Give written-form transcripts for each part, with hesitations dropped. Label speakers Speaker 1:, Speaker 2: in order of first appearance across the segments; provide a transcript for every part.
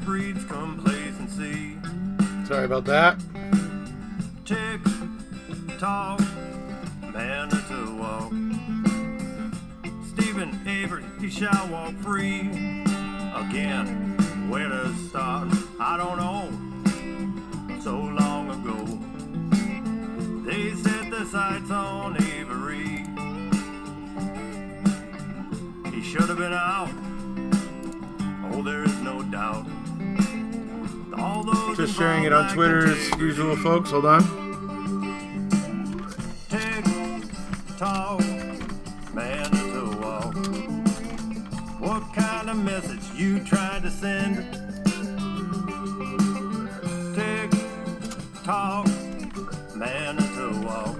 Speaker 1: Breeds complacency.
Speaker 2: Sorry about that.
Speaker 1: Tick tock, Manitowoc. Stephen Avery, he shall walk free. Again, where to start? I don't know. So long ago, they set their sights on Avery. He should have been out. Oh, there is no doubt.
Speaker 2: Just sharing it on Twitter as usual, folks. Hold on.
Speaker 1: Tick tock, Manitowoc. What kind of message you trying to send? Tick tock, Manitowoc.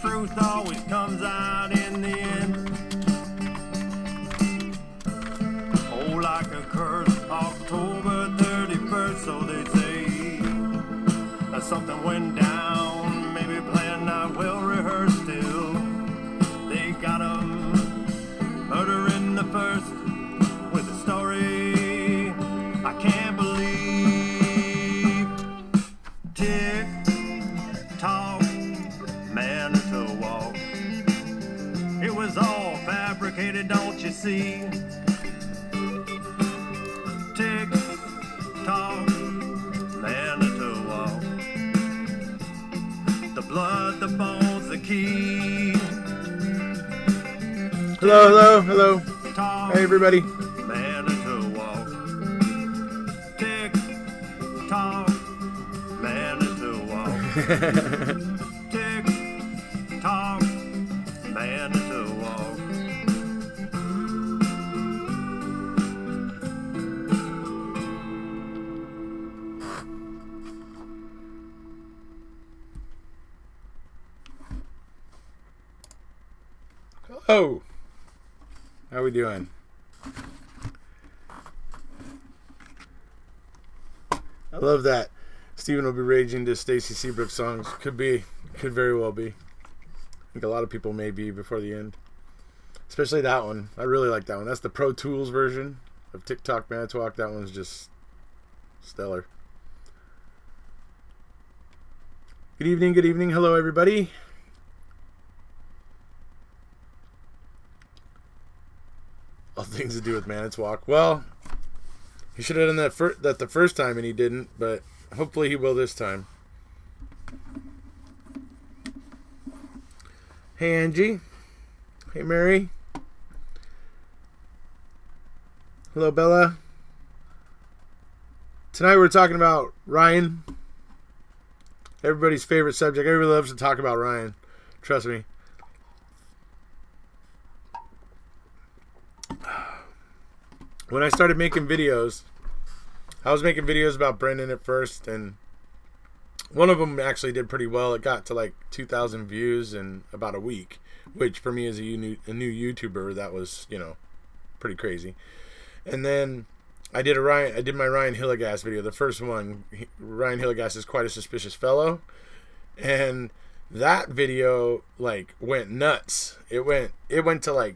Speaker 1: Truth always comes out in the end. Oh, like a curse, October 31st, so they say. Something went down, maybe planned, not well rehearsed still. They got 'em murdering the first with a story I can't believe. Tick tock, Manitowoc. It was all fabricated, don't you see? Tick tock, Manitowoc. The blood, the bones, the key.
Speaker 2: Hello.
Speaker 1: Tock,
Speaker 2: Hey, everybody.
Speaker 1: Manitowoc. Tick tock, Manitowoc. Tick tock, Manitowoc.
Speaker 2: Oh, how we doing? I love that. Steven will be raging to Stacy Seabrook songs. Could very well be. I think a lot of people may be before the end. Especially that one. I really like that one. That's the Pro Tools version of TikTok Manitowoc. That one's just stellar. Good evening. Hello, everybody. All things to do with Manitowoc. Well, he should have done that the first time, and he didn't, but hopefully he will this time. Hey, Angie. Hey, Mary. Hello, Bella. Tonight we're talking about Ryan. Everybody's favorite subject. Everybody loves to talk about Ryan. Trust me. When I started making videos, I was making videos about Brendan at first, and one of them actually did pretty well. It got to like 2,000 views in about a week, which for me as a new YouTuber, that was, pretty crazy. And then I did my Ryan Hillegas video, the first one. Ryan Hillegas is quite a suspicious fellow, and that video went nuts. It went to like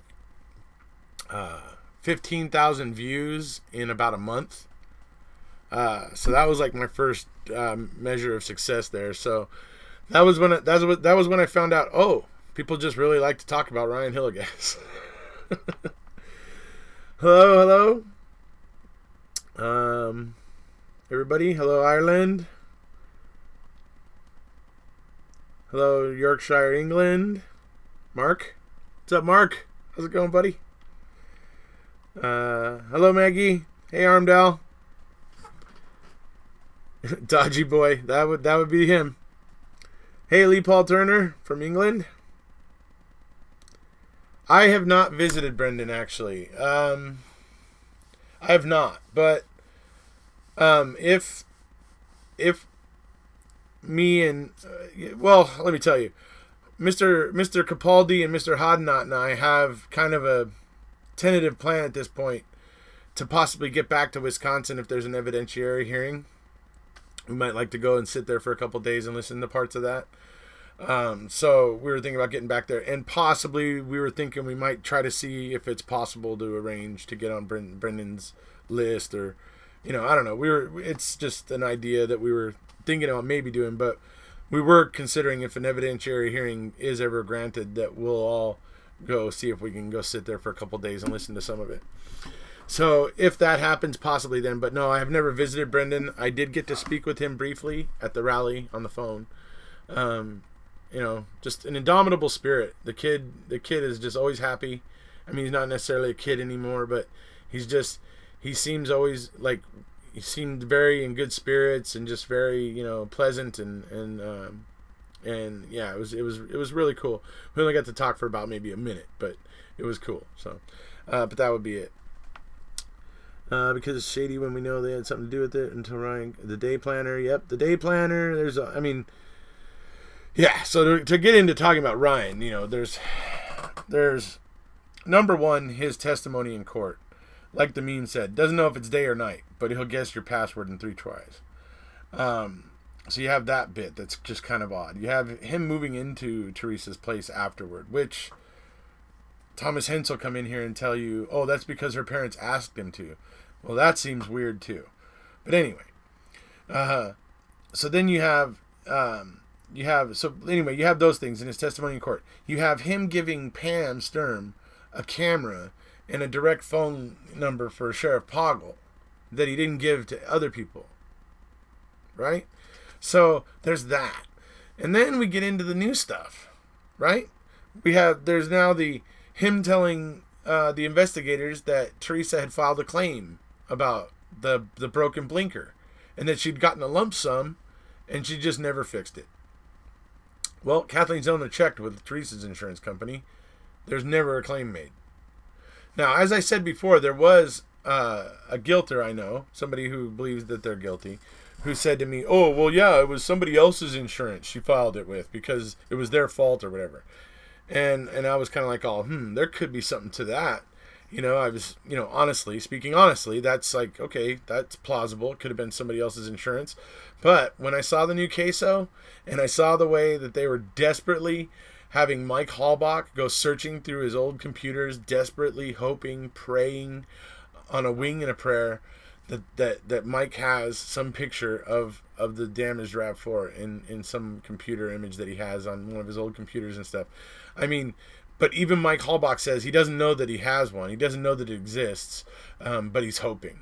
Speaker 2: 15,000 views in about a month. So that was like my first measure of success there. So that was when I found out, oh, people just really like to talk about Ryan Hillegas. Hello. Everybody. Hello, Ireland. Hello, Yorkshire, England. Mark. What's up, Mark? How's it going, buddy? Hello, Maggie. Hey, Armdale. Dodgy boy. That would be him. Hey, Lee Paul Turner from England. I have not visited Brendan, actually. I have not, but if me and let me tell you, Mr. Capaldi and Mr. Hodnott and I have kind of a tentative plan at this point to possibly get back to Wisconsin if there's an evidentiary hearing. We might like to go and sit there for a couple days and listen to parts of that. So we were thinking about getting back there, and possibly we were thinking we might try to see if it's possible to arrange to get on Brendan's list, or, I don't know. It's just an idea that we were thinking about maybe doing, but we were considering if an evidentiary hearing is ever granted that we'll all go see if we can go sit there for a couple days and listen to some of it. So if that happens, possibly then. But no, I have never visited Brendan. I did get to speak with him briefly at the rally on the phone. Just an indomitable spirit. The kid is just always happy. I mean, he's not necessarily a kid anymore, but he seems always like he seemed very in good spirits and just very, pleasant and yeah, it was really cool. We only got to talk for about maybe a minute, but it was cool. So, but that would be it. Because it's shady when we know they had something to do with it until Ryan, the day planner. Yep, the day planner. Yeah. So to get into talking about Ryan, there's number one, his testimony in court. Like the meme said, doesn't know if it's day or night, but he'll guess your password in 3 tries. So you have that bit that's just kind of odd. You have him moving into Teresa's place afterward, which Thomas Hintz will come in here and tell you, oh, that's because her parents asked him to. Well, that seems weird too. But anyway, so then you have those things in his testimony in court. You have him giving Pam Sturm a camera and a direct phone number for Sheriff Poggle that he didn't give to other people. Right? So there's that. And then we get into the new stuff. Right? There's now him telling the investigators that Teresa had filed a claim about the broken blinker and that she'd gotten a lump sum and she just never fixed it. Well, Kathleen Zellner checked with Teresa's insurance company. There's never a claim made. Now, as I said before, there was a guilter I know, somebody who believes that they're guilty, who said to me, oh, well, yeah, it was somebody else's insurance she filed it with because it was their fault or whatever. And I was kind of like, there could be something to that. I was, speaking honestly, that's like, okay, that's plausible. It could have been somebody else's insurance. But when I saw the new queso and I saw the way that they were desperately having Mike Halbach go searching through his old computers, desperately hoping, praying on a wing and a prayer that Mike has some picture of the damaged RAV4 in some computer image that he has on one of his old computers and stuff. I mean, but even Mike Halbach says he doesn't know that he has one. He doesn't know that it exists, but he's hoping.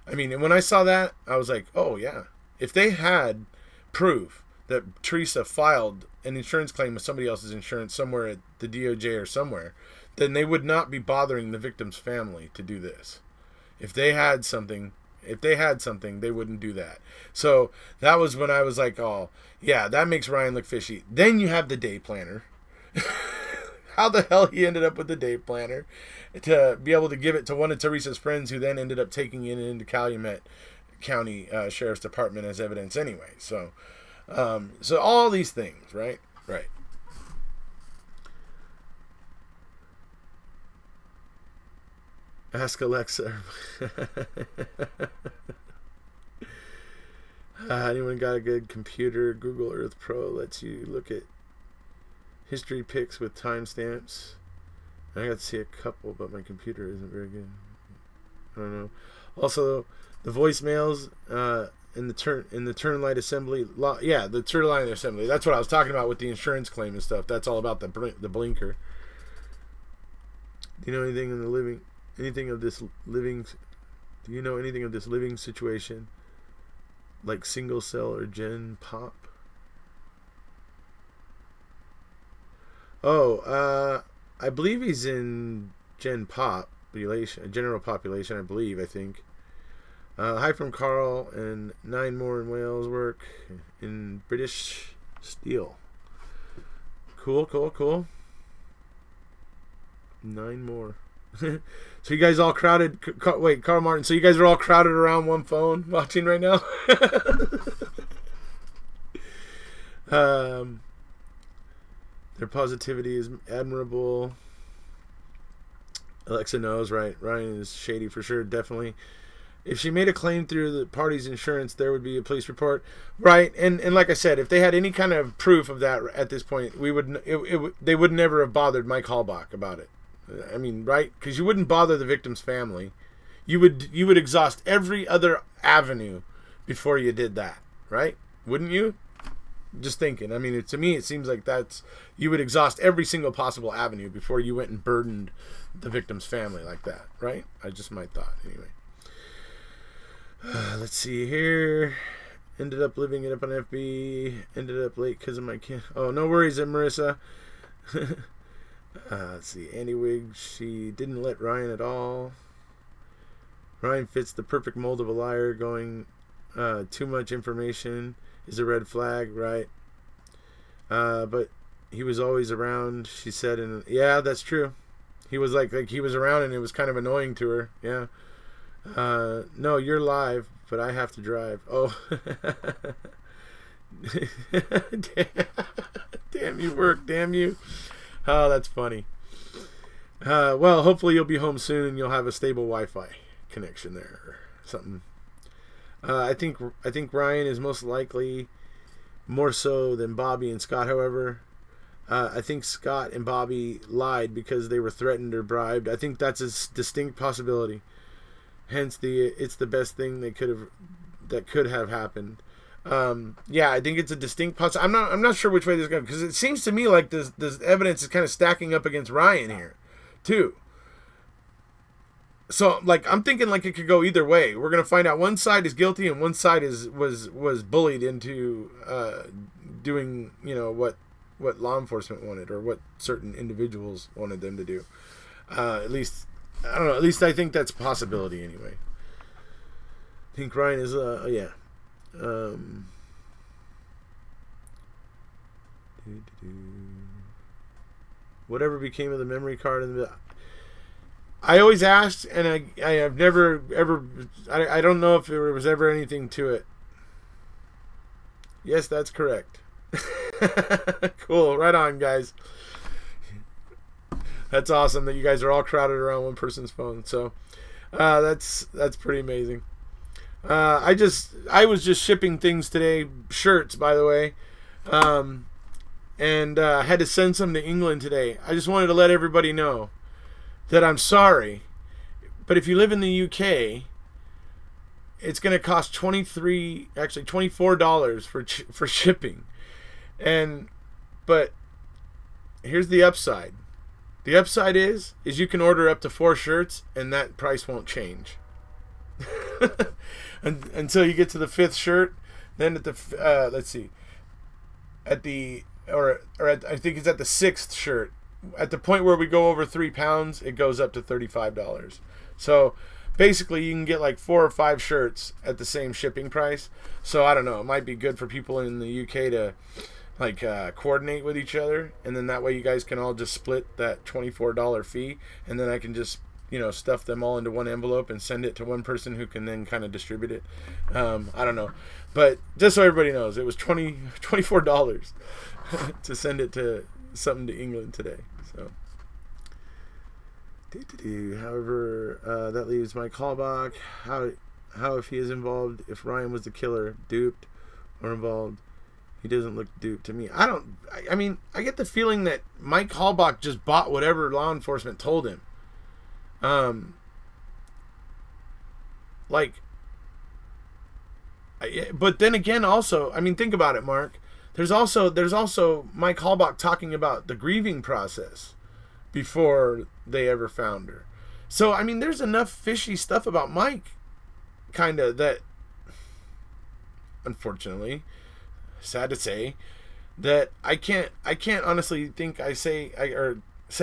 Speaker 2: I mean, and when I saw that, I was like, oh, yeah. If they had proof that Teresa filed an insurance claim with somebody else's insurance somewhere at the DOJ or somewhere, then they would not be bothering the victim's family to do this. If they had something, they wouldn't do that. So that was when I was like, oh, yeah, that makes Ryan look fishy. Then you have the day planner. How the hell he ended up with the day planner to be able to give it to one of Teresa's friends, who then ended up taking it into Calumet County Sheriff's Department as evidence anyway. So all these things, right? Right. Ask Alexa. Anyone got a good computer? Google Earth Pro lets you look at history pics with timestamps. I got to see a couple, but my computer isn't very good. I don't know. Also, the voicemails in the turn light assembly. The turn light assembly. That's what I was talking about with the insurance claim and stuff. That's all about the blinker. Do you know anything of this living situation, like single cell or gen pop? Oh, I believe he's in gen population, general population. I think. Hi from Carl, and 9 more in Wales work in British Steel. Cool. 9 more. So you guys all crowded. Wait, Carl Martin. So you guys are all crowded around one phone watching right now. Their positivity is admirable. Alexa knows, right? Ryan is shady for sure, definitely. If she made a claim through the party's insurance, there would be a police report, right? And like I said, if they had any kind of proof of that at this point, they would never have bothered Mike Halbach about it. I mean, right? Because you wouldn't bother the victim's family. You would exhaust every other avenue before you did that, right? Wouldn't you? Just thinking. I mean, to me, it seems like you would exhaust every single possible avenue before you went and burdened the victim's family like that, right? Just my thought, anyway. Let's see here. Ended up living it up on FB. Ended up late because of my kid. Oh, no worries, Marissa. Let's see. Andy Wig. She didn't let Ryan at all. Ryan fits the perfect mold of a liar. Going too much information is a red flag, right? But he was always around, she said. And yeah, that's true. He was like he was around and it was kind of annoying to her. Yeah. No, you're live, but I have to drive. Oh. Damn you, work. Damn you. Oh, that's funny. Well, hopefully you'll be home soon and you'll have a stable Wi-Fi connection there or something. I think Ryan is most likely more so than Bobby and Scott, however. I think Scott and Bobby lied because they were threatened or bribed. I think that's a distinct possibility. Hence, it's the best thing that could have happened. Yeah, I think it's a distinct possibility. I'm not sure which way this is going, because it seems to me like this evidence is kind of stacking up against Ryan here, too. So, like, I'm thinking like it could go either way. We're gonna find out one side is guilty and one side was bullied into doing, what law enforcement wanted or what certain individuals wanted them to do. At least. I don't know. At least I think that's a possibility anyway. I think Ryan is, yeah. Whatever became of the memory card? I always asked, and I have never, ever, I don't know if there was ever anything to it. Yes, that's correct. Cool. Right on, guys. That's awesome that you guys are all crowded around one person's phone. So that's pretty amazing. I was just shipping things today, shirts, by the way, and had to send some to England today. I just wanted to let everybody know that I'm sorry, but if you live in the UK, it's going to cost $24 for shipping. But here's the upside. The upside is you can order up to 4 shirts and that price won't change until you get to the 5th shirt. Then at the let's see, I think it's at the 6th shirt. At the point where we go over 3 pounds, it goes up to $35. So basically, you can get like 4 or 5 shirts at the same shipping price. So I don't know. It might be good for people in the UK to coordinate with each other, and then that way you guys can all just split that $24 fee, and then I can just stuff them all into one envelope and send it to one person who can then kind of distribute it. I don't know, but just so everybody knows, it was $24 to send it to something to England today. So however, that leaves Mike Halbach. How if he is involved, if Ryan was the killer, duped or involved? He doesn't look duped to me. I mean, I get the feeling that Mike Halbach just bought whatever law enforcement told him. But then again, also, I mean, think about it, Mark. There's also Mike Halbach talking about the grieving process before they ever found her. So, I mean, there's enough fishy stuff about Mike, kind of, that, unfortunately, sad to say, that I can't honestly think say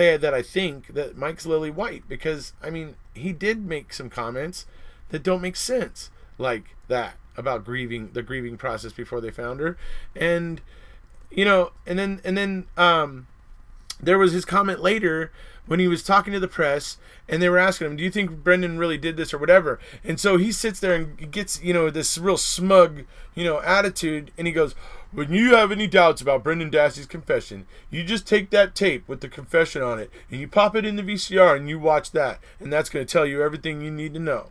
Speaker 2: that I think that Mike's lily white, because I mean, he did make some comments that don't make sense, like that about the grieving process before they found her, and and then there was his comment later when he was talking to the press, and they were asking him, do you think Brendan really did this or whatever? And so he sits there and gets, this real smug, attitude, and he goes, when you have any doubts about Brendan Dassey's confession, you just take that tape with the confession on it, and you pop it in the VCR, and you watch that, and that's going to tell you everything you need to know.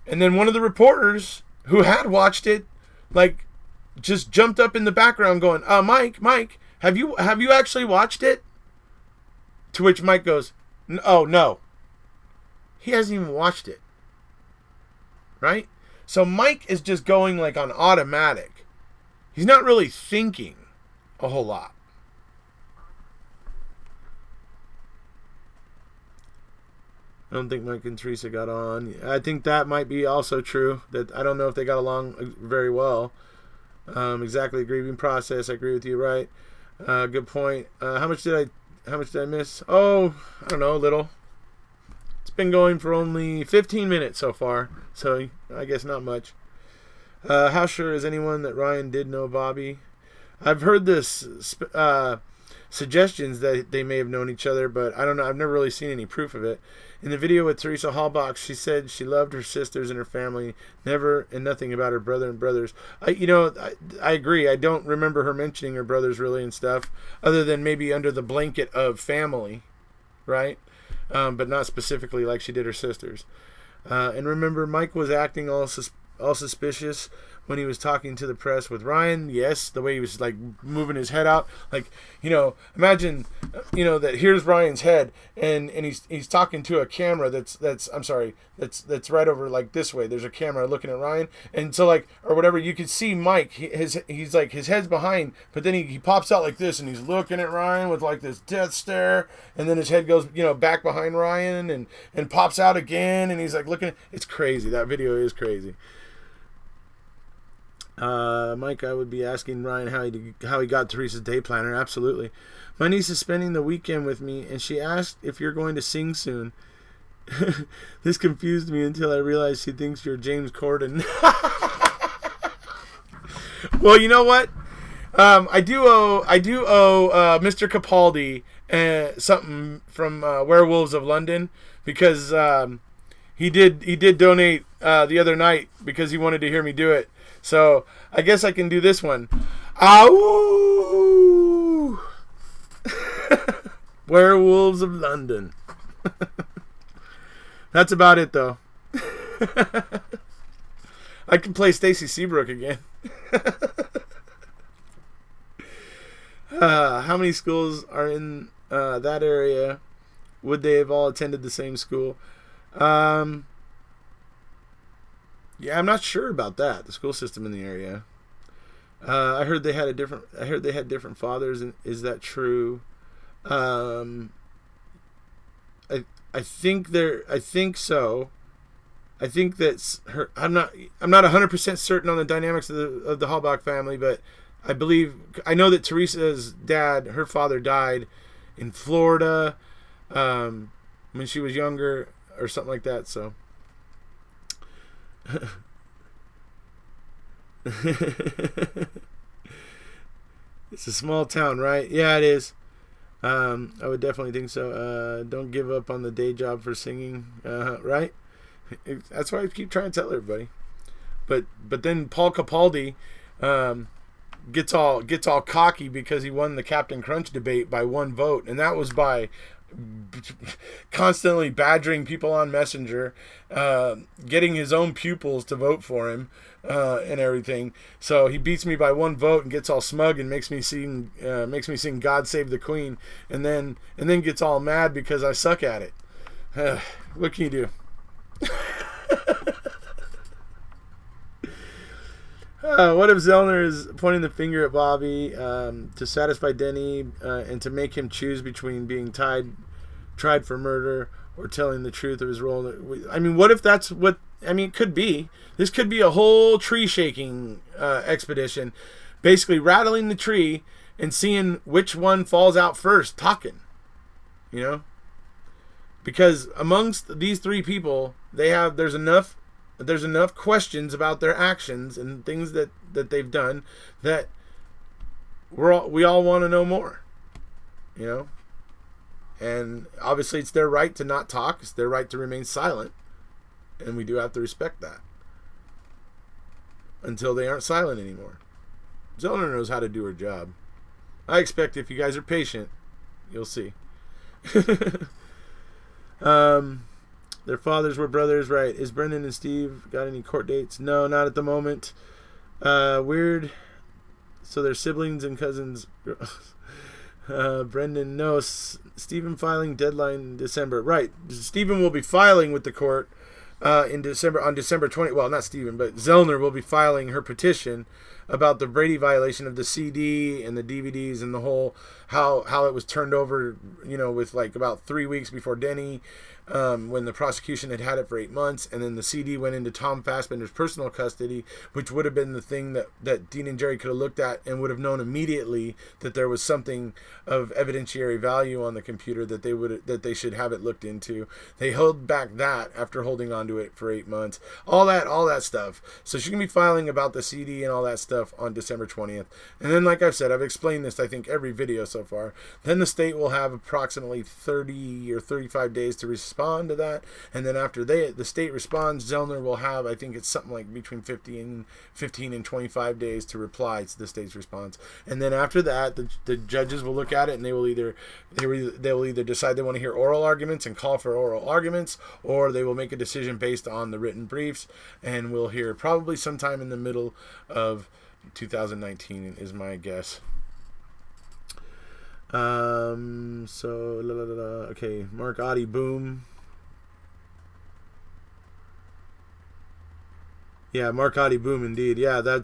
Speaker 2: And then one of the reporters who had watched it, just jumped up in the background going, Mike, have you actually watched it? To which Mike goes, oh, no. He hasn't even watched it. Right? So Mike is just going on automatic. He's not really thinking a whole lot. I don't think Mike and Teresa got on. I think that might be also true. That I don't know if they got along very well. Exactly, grieving process. I agree with you. Right. Good point. How much did I miss? Oh, I don't know, a little. It's been going for only 15 minutes so far, so I guess not much. How sure is anyone that Ryan did know Bobby? I've heard this suggestions that they may have known each other, but I don't know. I've never really seen any proof of it. In the video with Teresa Halbach, she said she loved her sisters and her family, never and nothing about her brother and brothers. I agree. I don't remember her mentioning her brothers really and stuff, other than maybe under the blanket of family, right? But not specifically like she did her sisters. And remember, Mike was acting all suspicious when he was talking to the press with Ryan. Yes, the way he was moving his head out, imagine, that here's Ryan's head, and he's talking to a camera that's right over this way. There's a camera looking at Ryan, and so or whatever, you could see Mike. His head's behind, but then he pops out like this, and he's looking at Ryan with this death stare, and then his head goes back behind Ryan and pops out again, and he's looking. It's crazy. That video is crazy. Mike, I would be asking Ryan how he got Teresa's day planner. Absolutely. My niece is spending the weekend with me, and she asked if you're going to sing soon. This confused me until I realized she thinks you're James Corden. Well, you know what? I do owe Mr. Capaldi something from Werewolves of London, because he did donate the other night because he wanted to hear me do it. So I guess I can do this one. Ow! Werewolves of London. That's about it, though. I can play Stacy Seabrook again. How many schools are in that area? Would they have all attended the same school? Yeah, I'm not sure about that. The school system in the area. I heard they had different fathers. And is that true? I think so. I think that's her. I'm not 100% certain on the dynamics of the Halbach family, but I know that Teresa's dad, her father, died in Florida when she was younger or something like that. So. It's a small town, right? Yeah, it is. I would definitely think so. Don't give up on the day job for singing, right? That's why I keep trying to tell everybody. But then Paul Capaldi gets all cocky because he won the Captain Crunch debate by 1 vote, and that was by constantly badgering people on Messenger, getting his own pupils to vote for him, and everything. So he beats me by 1 vote and gets all smug and makes me sing "God Save the Queen," and then gets all mad because I suck at it. What can you do? What if Zellner is pointing the finger at Bobby to satisfy Denny and to make him choose between being tried for murder or telling the truth of his role? I mean, what if that's what... I mean, it could be. This could be a whole tree-shaking expedition. Basically rattling the tree and seeing which one falls out first talking. You know? Because amongst these 3 people, there's enough questions about their actions and things that they've done that we all want to know more. You know? And obviously it's their right to not talk. It's their right to remain silent. And we do have to respect that. Until they aren't silent anymore. Zellner knows how to do her job. I expect if you guys are patient, you'll see. Their fathers were brothers, right? Is Brendan and Steve got any court dates? No, not at the moment. Weird. So they're siblings and cousins. Brendan, no. Stephen filing deadline December. Right. Stephen will be filing with the court in December, on December 20. Well, not Stephen, but Zellner will be filing her petition about the Brady violation of the CD and the DVDs and the whole how it was turned over, with like about 3 weeks before Denny, when the prosecution had it for 8 months, and then the CD went into Tom Fassbender's personal custody, which would have been the thing that Dean and Jerry could have looked at and would have known immediately that there was something of evidentiary value on the computer that they should have it looked into. They held back that after holding on to it for 8 months. All that stuff. So she's gonna be filing about the CD and all that stuff on December 20th. And then, like I've said, I've explained this, I think, every video so far. Then the state will have approximately 30 or 35 days to respond to that. And then after the state responds, Zellner will have, I think it's something like between 15 and 25 days to reply to the state's response. And then after that, the judges will look at it and they will either decide they want to hear oral arguments and call for oral arguments, or they will make a decision based on the written briefs. And we'll hear probably sometime in the middle of 2019 is my guess. Okay, Mark Oddie, boom. Yeah, Mark Oddie, boom, indeed. Yeah, I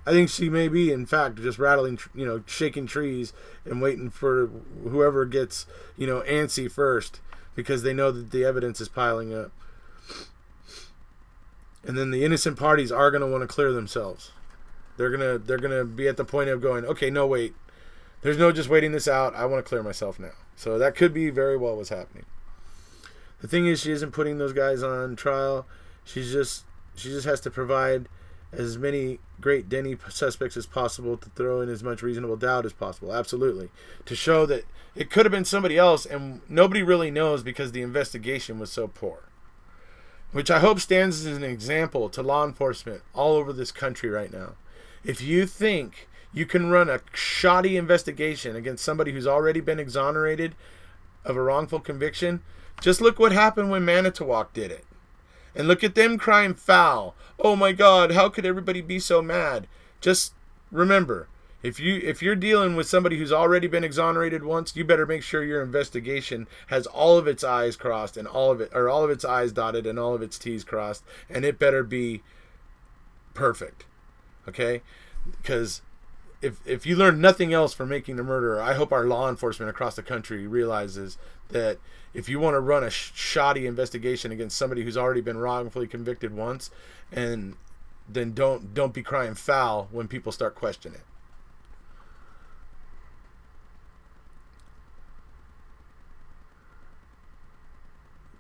Speaker 2: think she may be, in fact, just rattling, shaking trees and waiting for whoever gets, antsy first, because they know that the evidence is piling up. And then the innocent parties are going to want to clear themselves. They're gonna be at the point of going, okay, no, wait. There's no just waiting this out. I want to clear myself now. So that could be very well what's happening. The thing is, she isn't putting those guys on trial. She just has to provide as many great Denny suspects as possible to throw in as much reasonable doubt as possible. Absolutely. To show that it could have been somebody else and nobody really knows because the investigation was so poor. Which I hope stands as an example to law enforcement all over this country right now. If you think you can run a shoddy investigation against somebody who's already been exonerated of a wrongful conviction, just look what happened when Manitowoc did it. And look at them crying foul. Oh my God, how could everybody be so mad? Just remember, if you're dealing with somebody who's already been exonerated once, you better make sure your investigation has all of its I's crossed and all of its I's dotted and all of its T's crossed, and it better be perfect. Okay? Because if you learn nothing else from Making a Murderer, I hope our law enforcement across the country realizes that if you want to run a shoddy investigation against somebody who's already been wrongfully convicted once, and then don't be crying foul when people start questioning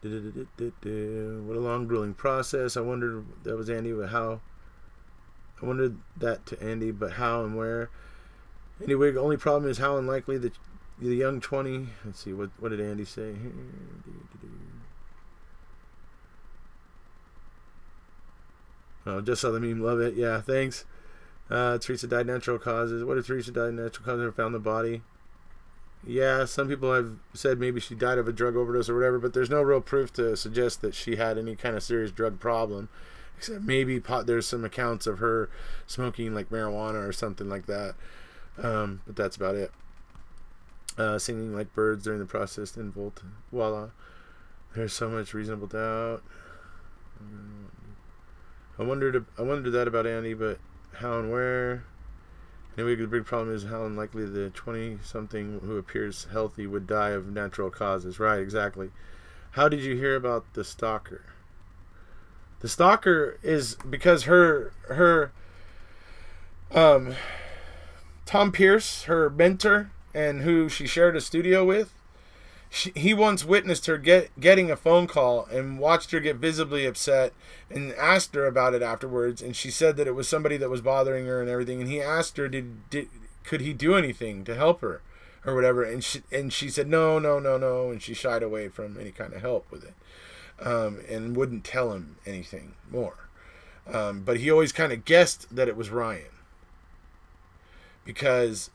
Speaker 2: it. What a long, grueling process. I wondered, that was Andy, but how? I wondered that to Andy, but how and where? Anyway, the only problem is how unlikely the young 20... Let's see, what did Andy say? Oh, just saw the meme. Love it. Yeah, thanks. Teresa died natural causes. What if Teresa died natural causes and found the body? Yeah, some people have said maybe she died of a drug overdose or whatever, but there's no real proof to suggest that she had any kind of serious drug problem. Except maybe there's some accounts of her smoking like marijuana or something like that. But that's about it. Singing like birds during the process, then voila. There's so much reasonable doubt. I wondered that about Andy, but how and where? Anyway, the big problem is how unlikely the 20-something who appears healthy would die of natural causes. Right, exactly. How did you hear about the stalker? The stalker is because her Tom Pierce, her mentor, and who she shared a studio with, he once witnessed her getting a phone call and watched her get visibly upset and asked her about it afterwards, and she said that it was somebody that was bothering her and everything, and he asked her, could he do anything to help her or whatever, and she said no, and she shied away from any kind of help with it, and wouldn't tell him anything more. But he always kind of guessed that it was Ryan, because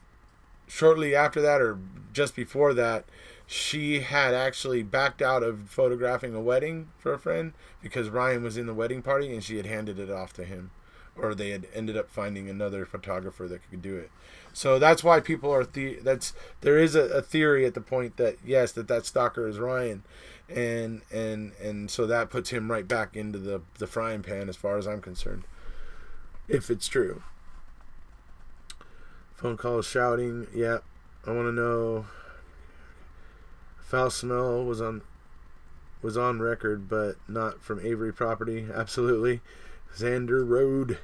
Speaker 2: shortly after that, or just before that, she had actually backed out of photographing a wedding for a friend because Ryan was in the wedding party, and she had handed it off to him, or they had ended up finding another photographer that could do it. So that's why people are there is a theory at the point that yes, that stalker is Ryan, and so that puts him right back into the frying pan as far as I'm concerned, if it's true. Phone calls shouting. Yeah, I want to know. Foul smell was on record, but not from Avery property. Absolutely. Xander Road.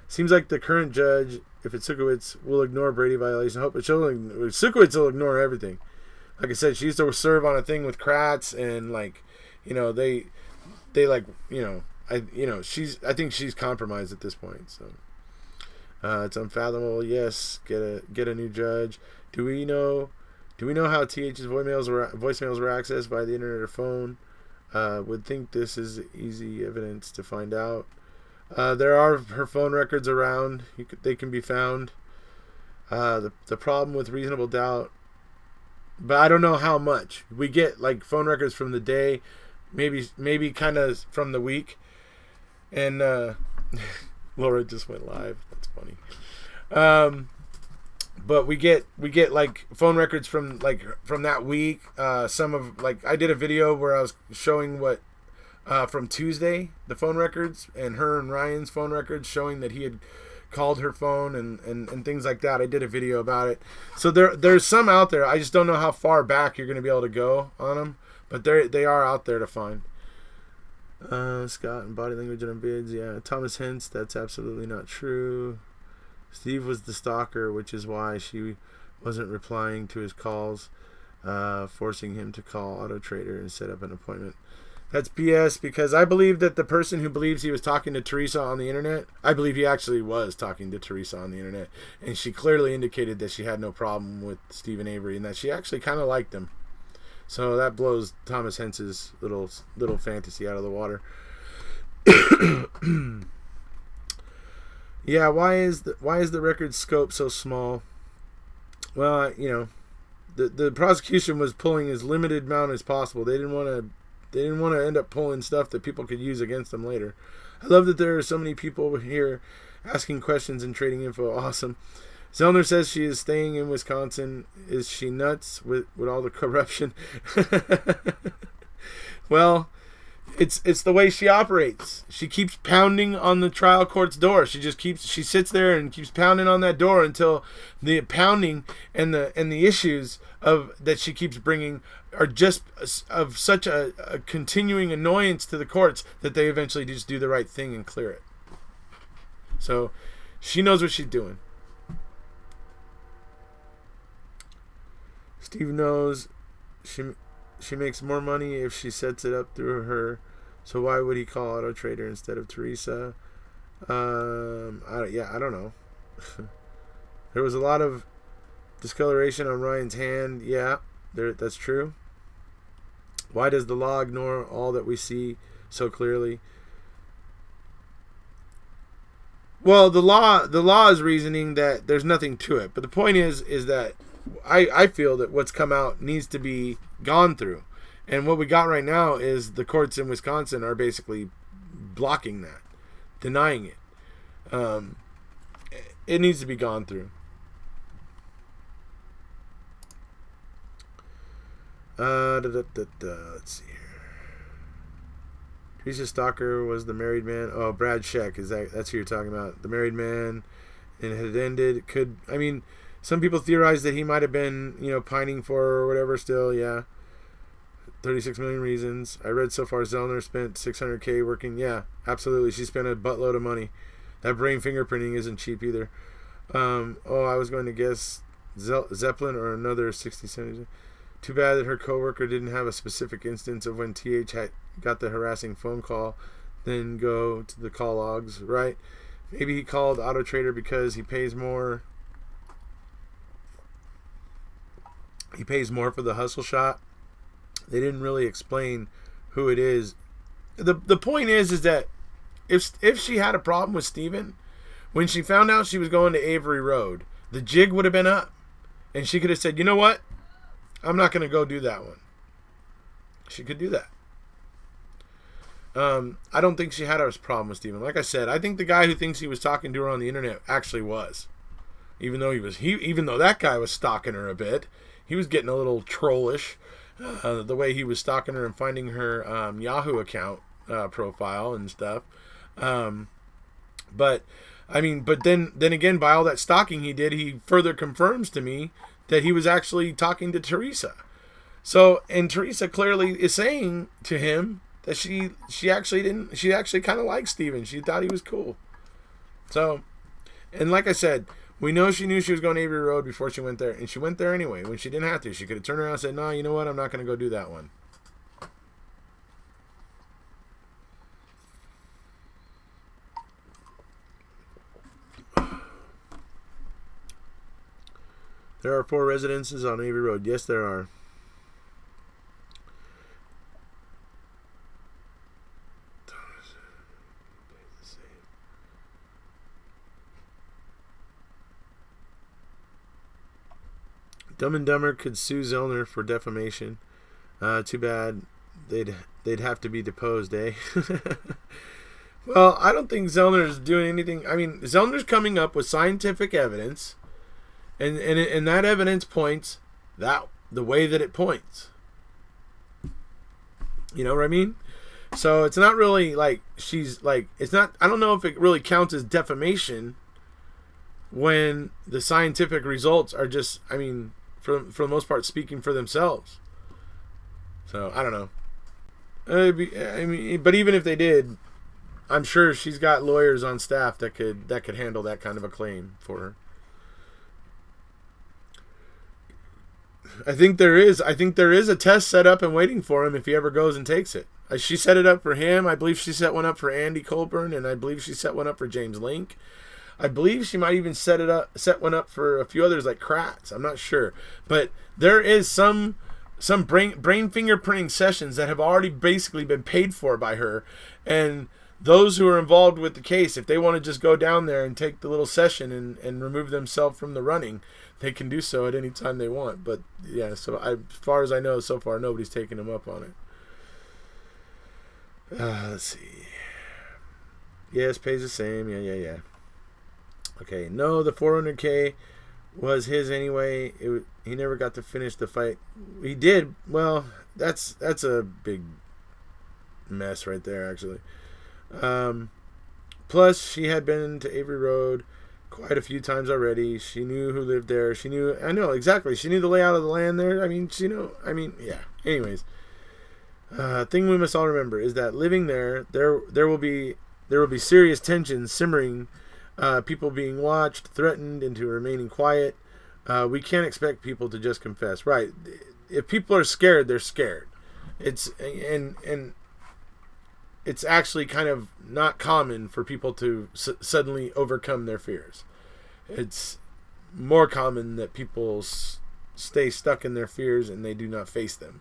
Speaker 2: Seems like the current judge, if it's Sukowitz, will ignore Brady violation. I hope Sukowitz will ignore everything. Like I said, she used to serve on a thing with Kratz, and like, they like, I think she's compromised at this point. So it's unfathomable. Yes, get a new judge. Do we know how TH's voicemails were accessed by the internet or phone? Would think this is easy evidence to find out. There are her phone records around. They can be found. The problem with reasonable doubt, but I don't know how much. We get like phone records from the day, maybe kind of from the week. And Laura just went live. That's funny. But we get like phone records from that week. Some of I did a video where I was showing what from Tuesday, the phone records, and her and Ryan's phone records, showing that he had called her phone and things like that. I did a video about it. So there's some out there. I just don't know how far back you're going to be able to go on them, but they are out there to find. Scott and body language and bids. Yeah, Thomas hints that's absolutely not true. Steve was the stalker, which is why she wasn't replying to his calls, forcing him to call Auto Trader and set up an appointment. That's BS, because I believe that the person who believes he was talking to Teresa on the internet, I believe he actually was talking to Teresa on the internet, and she clearly indicated that she had no problem with Stephen Avery and that she actually kind of liked him. So that blows Thomas Hence's little fantasy out of the water. Yeah, why is the record scope so small? Well, the prosecution was pulling as limited amount as possible. They didn't want to end up pulling stuff that people could use against them later. I love that there are so many people here asking questions and trading info. Awesome. Zellner says she is staying in Wisconsin. Is she nuts with all the corruption? Well, it's the way she operates. She keeps pounding on the trial court's door. She sits there and keeps pounding on that door until the pounding and the issues that she keeps bringing are just of such a continuing annoyance to the courts that they eventually just do the right thing and clear it. So she knows what she's doing. Steve knows she makes more money if she sets it up through her. So why would he call Auto Trader instead of Teresa? I don't know. There was a lot of discoloration on Ryan's hand. Yeah, that's true. Why does the law ignore all that we see so clearly? Well, the law is reasoning that there's nothing to it. But the point is that I feel that what's come out needs to be gone through. And what we got right now is the courts in Wisconsin are basically blocking that, denying it. It needs to be gone through. Let's see here. Teresa Stalker was the married man. Oh, Brad Scheck, that's who you're talking about? The married man, and it had ended. Some people theorize that he might have been, pining for her or whatever. Still, yeah. 36 million reasons. I read so far Zellner spent $600K working. Yeah, absolutely. She spent a buttload of money. That brain fingerprinting isn't cheap either. I was going to guess Zeppelin or another 60, 70. Too bad that her coworker didn't have a specific instance of when TH had got the harassing phone call, then go to the call logs, right? Maybe he called Auto Trader because he pays more. he pays more for the hustle shot. They didn't really explain who it is. The point is that if she had a problem with Steven, when she found out she was going to Avery Road, the jig would have been up. And she could have said, you know what? I'm not going to go do that one. She could do that. I don't think she had a problem with Steven. Like I said, I think the guy who thinks he was talking to her on the internet actually was. Even though that guy was stalking her a bit, he was getting a little trollish. The way he was stalking her and finding her Yahoo account profile and stuff. But then again, by all that stalking he did, he further confirms to me that he was actually talking to Teresa. So, and Teresa clearly is saying to him that she actually kind of liked Steven. She thought he was cool. So, and like I said, we know she knew she was going to Avery Road before she went there, and she went there anyway when she didn't have to. She could have turned around and said, no, you know what, I'm not going to go do that one. There are 4 residences on Avery Road. Yes, there are. Dumb and Dumber could sue Zellner for defamation. Too bad they'd have to be deposed, eh? Well, I don't think Zellner is doing anything. I mean, Zellner's coming up with scientific evidence, and that evidence points the way that it points. You know what I mean? So it's not really like it's not. I don't know if it really counts as defamation when the scientific results are just, I mean, for the most part, speaking for themselves. So I don't know. But even if they did, I'm sure she's got lawyers on staff that could handle that kind of a claim for her. I think there is a test set up and waiting for him if he ever goes and takes it. She set it up for him. I believe she set one up for Andy Colburn, and I believe she set one up for James Link. I believe she might even set one up for a few others like Kratz. I'm not sure, but there is some brain fingerprinting sessions that have already basically been paid for by her, and those who are involved with the case, if they want to just go down there and take the little session and remove themselves from the running, they can do so at any time they want. But yeah, so as far as I know, so far nobody's taken them up on it. Let's see. Yes, pays the same. Yeah. Okay, no, the 400K was his anyway. He never got to finish the fight. He did. Well, that's a big mess right there, actually. Plus, she had been to Avery Road quite a few times already. She knew who lived there. She knew the layout of the land there. Yeah. Anyways, thing we must all remember is that living there will be serious tension simmering. People being watched, threatened into remaining quiet. We can't expect people to just confess. Right. If people are scared, they're scared. It's actually kind of not common for people to suddenly overcome their fears. It's more common that people stay stuck in their fears and they do not face them.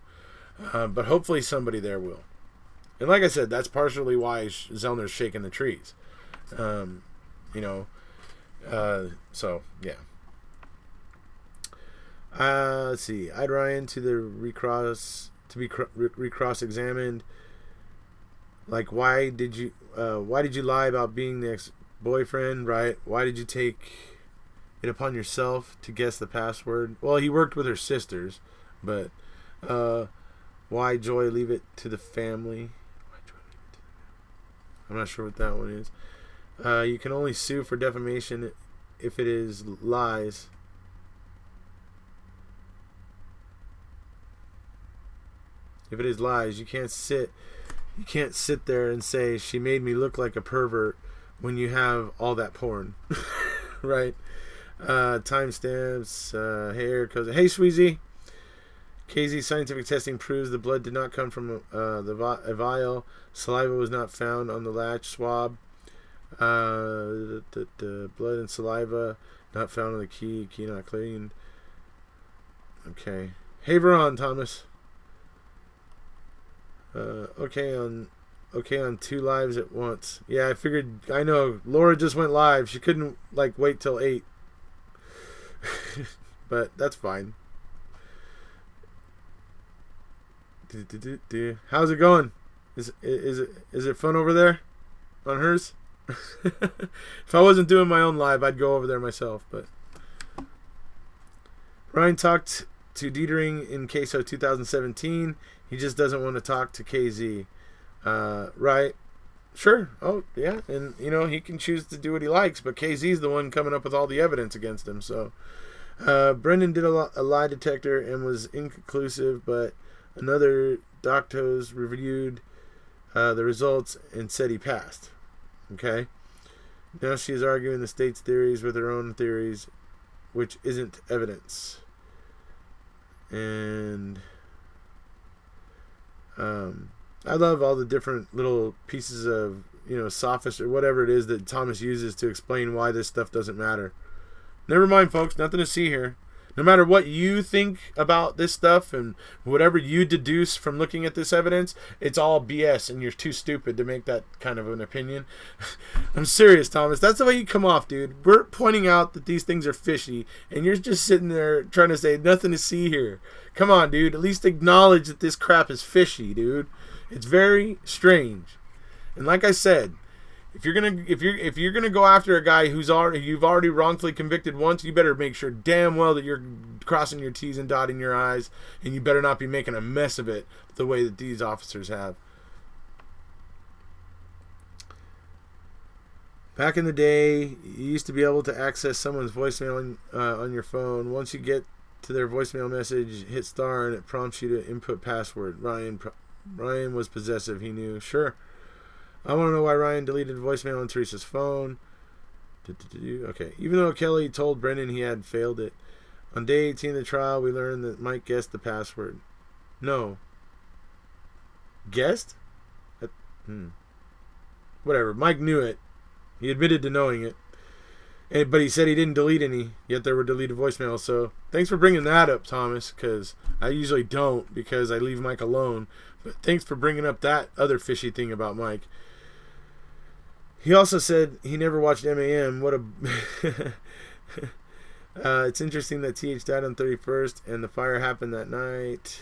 Speaker 2: But hopefully somebody there will. And like I said, that's partially why Zellner's shaking the trees. So yeah. Let's see. I'd Ryan to be recross-examined. Like, why did you lie about being the ex-boyfriend? Right? Why did you take it upon yourself to guess the password? Well, he worked with her sisters, but why Joy leave it to the family? I'm not sure what that one is. You can only sue for defamation if it is lies. If it is lies, you can't sit there and say she made me look like a pervert when you have all that porn. Right? Timestamps. Hey, Erekose. Hey, Sweezy. KZ scientific testing proves the blood did not come from a vial. Saliva was not found on the latch swab. The blood and saliva not found on the key not cleaned. Okay. Hey, Veron, Thomas. Okay on 2 lives at once. Yeah, I figured. I know. Laura just went live. She couldn't like wait till 8. But that's fine. How's it going? Is it fun over there on hers? If I wasn't doing my own live, I'd go over there myself. But Ryan talked to Dietering in Queso 2017. He just doesn't want to talk to KZ. Right? Sure. Oh, yeah. And, he can choose to do what he likes, but KZ's the one coming up with all the evidence against him. So, Brendan did a lie detector and was inconclusive, but another doctos reviewed the results and said he passed. Okay? Now she is arguing the state's theories with her own theories, which isn't evidence. And I love all the different little pieces of, sophist or whatever it is that Thomas uses to explain why this stuff doesn't matter. Never mind, folks. Nothing to see here. No matter what you think about this stuff and whatever you deduce from looking at this evidence, it's all BS and you're too stupid to make that kind of an opinion. I'm serious, Thomas. That's the way you come off, dude. We're pointing out that these things are fishy and you're just sitting there trying to say nothing to see here. Come on, dude. At least acknowledge that this crap is fishy, dude. It's very strange. And like I said, if you're gonna go after a guy you've already wrongfully convicted once, you better make sure damn well that you're crossing your T's and dotting your I's, and you better not be making a mess of it the way that these officers have. Back in the day, you used to be able to access someone's voicemail on your phone. Once you get to their voicemail message, hit star and it prompts you to input password. Ryan was possessive. He knew. Sure. I want to know why Ryan deleted voicemail on Teresa's phone. Okay. Even though Kelly told Brendan he had failed it. On day 18 of the trial, we learned that Mike guessed the password. No. Guessed? Whatever. Mike knew it. He admitted to knowing it. But he said he didn't delete any, yet there were deleted voicemails. So thanks for bringing that up, Thomas, because I usually don't because I leave Mike alone. But thanks for bringing up that other fishy thing about Mike. He also said he never watched MAM. What a... it's interesting that TH died on 31st and the fire happened that night.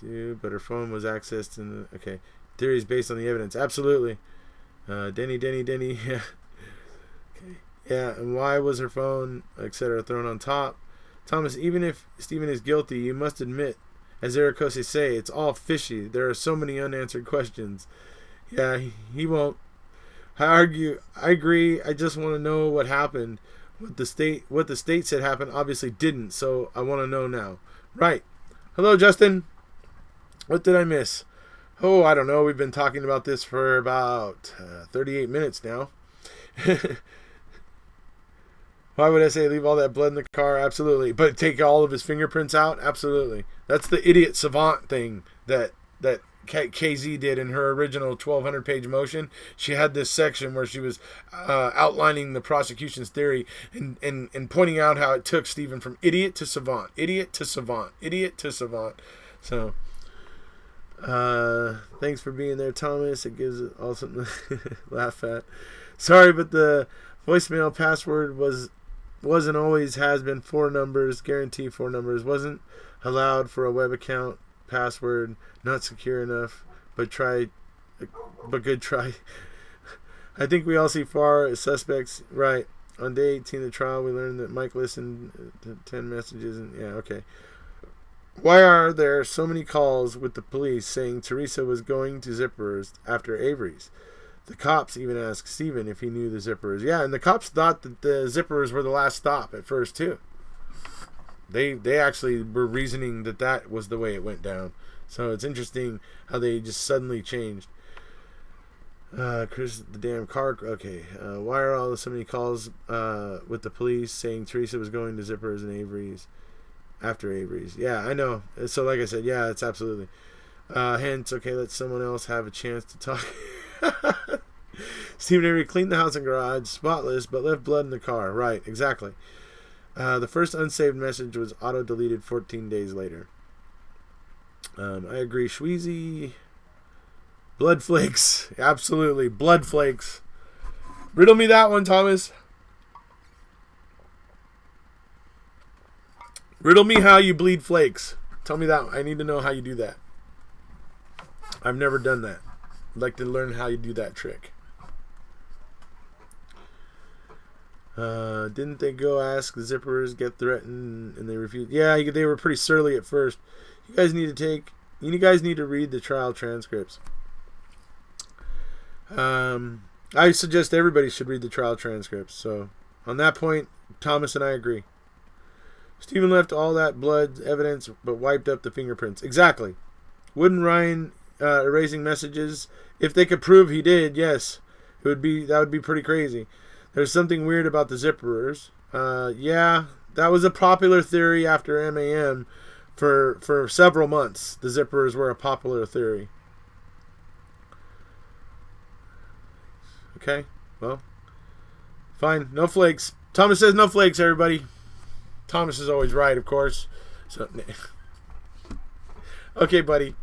Speaker 2: But her phone was accessed in the... Okay. Theories based on the evidence. Absolutely. Denny. Yeah. Okay. Yeah, and why was her phone, etc., thrown on top? Thomas, even if Stephen is guilty, you must admit, as Erekose say, it's all fishy. There are so many unanswered questions. Yeah, he won't. I agree. I just want to know what happened. What the state said happened obviously didn't, so I want to know now. Right. Hello, Justin. What did I miss? Oh, I don't know. We've been talking about this for about 38 minutes now. Why would I say leave all that blood in the car? Absolutely. But take all of his fingerprints out? Absolutely. That's the idiot savant thing that KZ did in her original 1,200-page motion. She had this section where she was outlining the prosecution's theory and pointing out how it took Stephen from idiot to savant, idiot to savant, idiot to savant. So... thanks for being there, Thomas. It gives it all something to laugh at. Sorry, but the voicemail password wasn't always has been 4 numbers, guarantee 4 numbers. Wasn't allowed for a web account password, not secure enough, but good try. I think we all see far suspects. Right. On day 18 of the trial, we learned that Mike listened to 10 messages and yeah, okay. Why are there so many calls with the police saying Teresa was going to Zipperer's after Avery's? The cops even asked Stephen if he knew the Zipperers. Yeah, and the cops thought that the Zipperers were the last stop at first, too. They actually were reasoning that was the way it went down. So it's interesting how they just suddenly changed. Chris, the damn car... Okay, why are so many calls with the police saying Teresa was going to Zipperers and Avery's? After Avery's. Yeah, I know. So like I said, yeah, it's absolutely. Hence, okay, let someone else have a chance to talk. Stephen Avery cleaned the house and garage, spotless, but left blood in the car. Right, exactly. The first unsaved message was auto-deleted 14 days later. I agree. Schweezy. Blood flakes. Absolutely. Blood flakes. Riddle me that one, Thomas. Riddle me how you bleed flakes. Tell me that. I need to know how you do that. I've never done that. I'd like to learn how you do that trick. Didn't they go ask the Zipperers, get threatened, and they refused? Yeah, they were pretty surly at first. You guys need to read the trial transcripts. I suggest everybody should read the trial transcripts. So, on that point, Thomas and I agree. Stephen left all that blood evidence, but wiped up the fingerprints. Exactly. Wouldn't Ryan erasing messages? If they could prove he did, yes, that would be pretty crazy. There's something weird about the Zipperers. Yeah, that was a popular theory after MAM for several months. The Zipperers were a popular theory. Okay, well, fine. No flakes. Thomas says no flakes, everybody. Thomas is always right, of course. So, okay, buddy.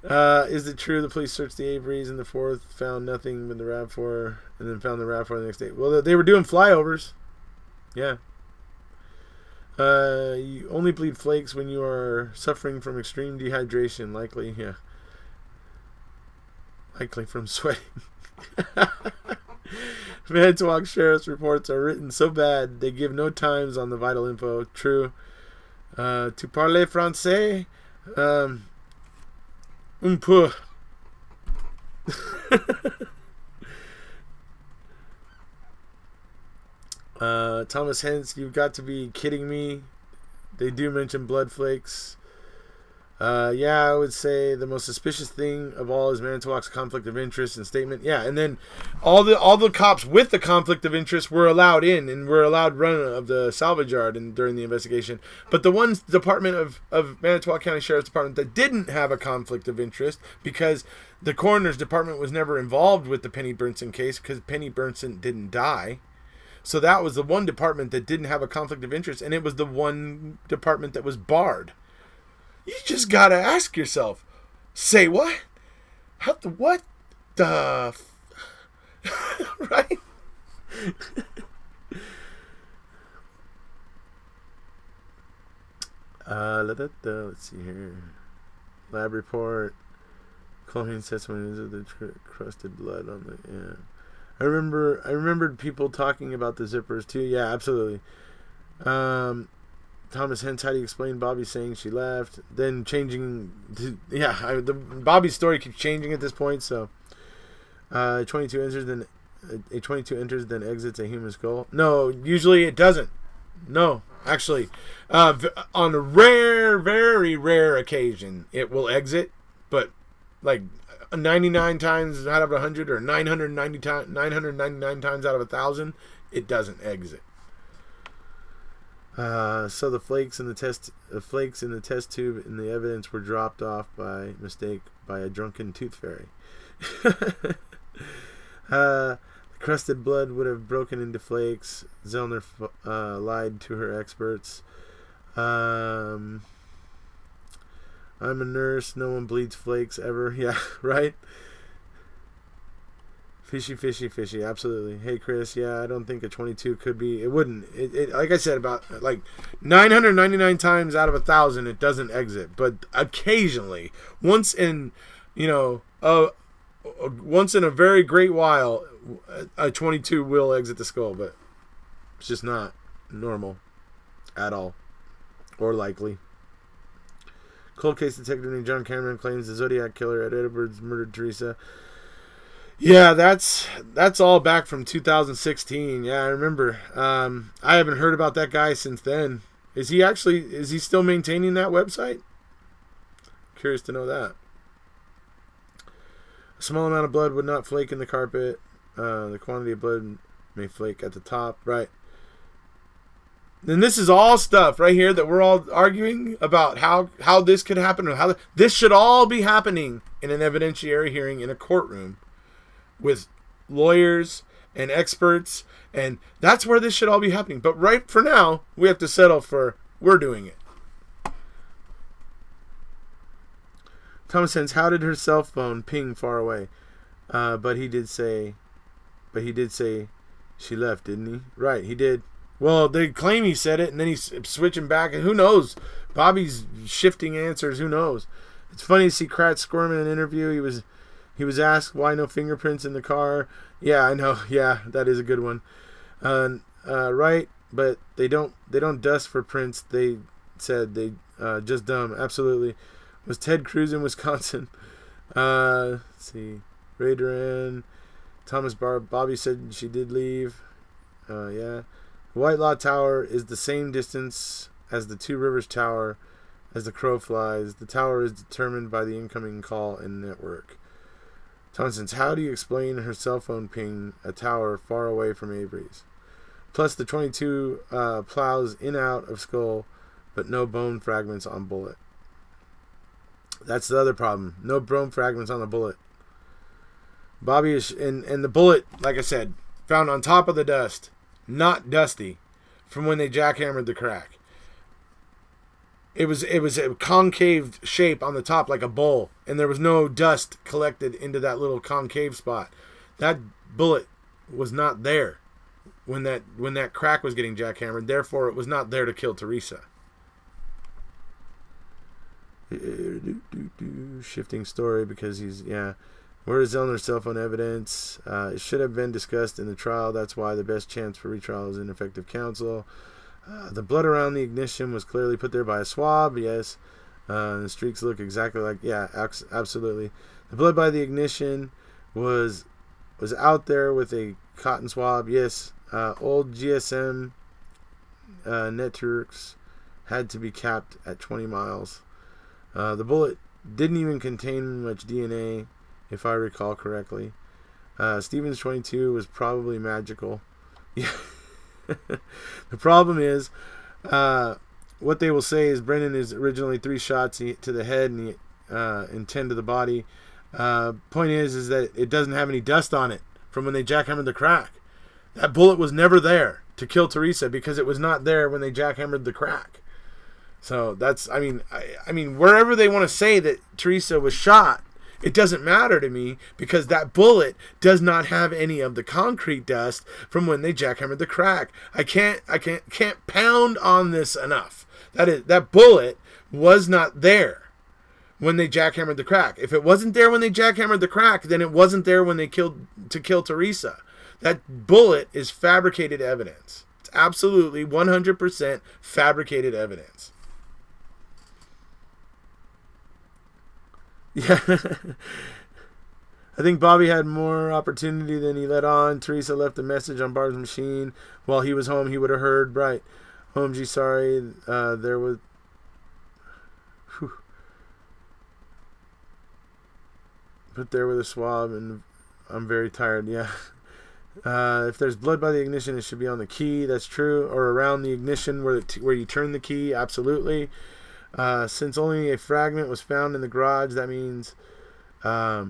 Speaker 2: Is it true the police searched the Averys in the 4th, found nothing but the RAV4, and then found the RAV4 the next day? Well, they were doing flyovers. Yeah. You only bleed flakes when you are suffering from extreme dehydration. Likely, yeah. Likely from sweating. Manitowoc Sheriff's reports are written so bad they give no times on the vital info. True. Tu parles français? Un peu. Thomas Hens, you've got to be kidding me. They do mention blood flakes. Yeah, I would say the most suspicious thing of all is Manitowoc's conflict of interest and statement. Yeah, and then all the cops with the conflict of interest were allowed in and were allowed run of the salvage yard during the investigation. But the one department of Manitowoc County Sheriff's Department that didn't have a conflict of interest, because the coroner's department was never involved with the Penny Burnson case because Penny Burnson didn't die. So that was the one department that didn't have a conflict of interest, and it was the one department that was barred. You just gotta ask yourself, say what? What the right? Let's see here. Lab report. Chlorine testimonies of the crusted blood on the, yeah. I remembered people talking about the zippers too. Yeah, absolutely. Thomas Hens, how do you explain Bobby saying she left? Then changing to, Bobby's story keeps changing at this point. So, 22 enters, then a 22 enters, then exits a human skull. No, usually it doesn't. No, actually, on a very rare occasion, it will exit, but like 99 times out of 100 or 999 times out of 1,000, it doesn't exit. So the flakes in the test tube in the evidence were dropped off by mistake by a drunken tooth fairy. The crusted blood would have broken into flakes. Zellner lied to her experts. I'm a nurse. No one bleeds flakes ever. Yeah, right? Fishy. Absolutely. Hey, Chris. Yeah, I don't think a 22 could be. It wouldn't. It like I said, about like 999 times out of 1,000, it doesn't exit. But occasionally, once in a very great while, a 22 will exit the skull. But it's just not normal at all, or likely. Cold case detective named John Cameron claims the Zodiac killer at Edwards murdered Teresa. Yeah, that's all back from 2016. Yeah, I remember. I haven't heard about that guy since then. Is he still maintaining that website? Curious to know that. A small amount of blood would not flake in the carpet. The quantity of blood may flake at the top. Right. And this is all stuff right here that we're all arguing about how this could happen, or how this should all be happening in an evidentiary hearing in a courtroom with lawyers and experts, and that's where this should all be happening. But right for now, we have to settle for we're doing it. Thomas says, how did her cell phone ping far away? But he did say she left, didn't he? Right, he did. Well, they claim he said it, and then he's switching back, and who knows? Bobby's shifting answers. Who knows? It's funny to see Kratz squirm in an interview. He was asked why no fingerprints in the car. Yeah, I know. Yeah, that is a good one. Right, but they don't dust for prints. They said they just dumb. Absolutely. Was Ted Cruz in Wisconsin? Let's see. Ray Duran. Thomas Bobby said she did leave. Yeah. The White Law Tower is the same distance as the Two Rivers Tower as the crow flies. The tower is determined by the incoming call in network. Thompson, how do you explain her cell phone ping a tower far away from Avery's? Plus the 22 plows in out of skull, but no bone fragments on bullet. That's the other problem. No bone fragments on the bullet. Bobby is, and the bullet, like I said, found on top of the dust, not dusty, from when they jackhammered the crack. It was a concave shape on the top like a bowl, and there was no dust collected into that little concave spot. That bullet was not there when that crack was getting jackhammered. Therefore, it was not there to kill Teresa. Shifting story because where is Zellner's cell phone evidence? It should have been discussed in the trial. That's why the best chance for retrial is ineffective counsel. The blood around the ignition was clearly put there by a swab. Yes. The streaks look exactly like, absolutely. The blood by the ignition was out there with a cotton swab. Yes. Old GSM networks had to be capped at 20 miles. The bullet didn't even contain much DNA, if I recall correctly. Stevens 22 was probably magical. Yeah. The problem is, what they will say is Brennan is originally 3 shots to the head and 10 to the body. Point is that it doesn't have any dust on it from when they jackhammered the crack. That bullet was never there to kill Teresa because it was not there when they jackhammered the crack. So that's, I mean, wherever they want to say that Teresa was shot, it doesn't matter to me because that bullet does not have any of the concrete dust from when they jackhammered the crack. I can't pound on this enough. That bullet was not there when they jackhammered the crack. If it wasn't there when they jackhammered the crack, then it wasn't there when they kill Teresa. That bullet is fabricated evidence. It's absolutely 100% fabricated evidence. Yeah. I think Bobby had more opportunity than he let on. Teresa left a message on Barb's machine. While he was home, he would have heard, right, Holmesy, sorry, there was... Whew. Put there with a swab, and I'm very tired, yeah. If there's blood by the ignition, it should be on the key. That's true. Or around the ignition where you turn the key. Absolutely. Since only a fragment was found in the garage, that means that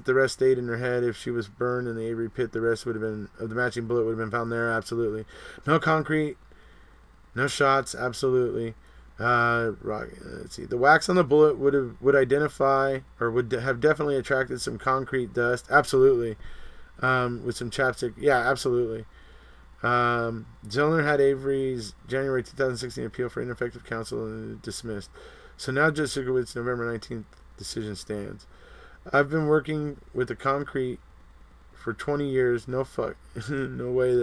Speaker 2: the rest stayed in her head. If she was burned in the Avery pit, the rest would have been of the matching bullet would have been found there. Absolutely. No concrete, no shots. Absolutely. Let's see. The wax on the bullet would identify or would have definitely attracted some concrete dust. Absolutely. With some chapstick. Yeah, absolutely. Zellner had Avery's January 2016 appeal for ineffective counsel and dismissed. So now Judge Sukowitz' November 19th decision stands. I've been working with the concrete for 20 years. No way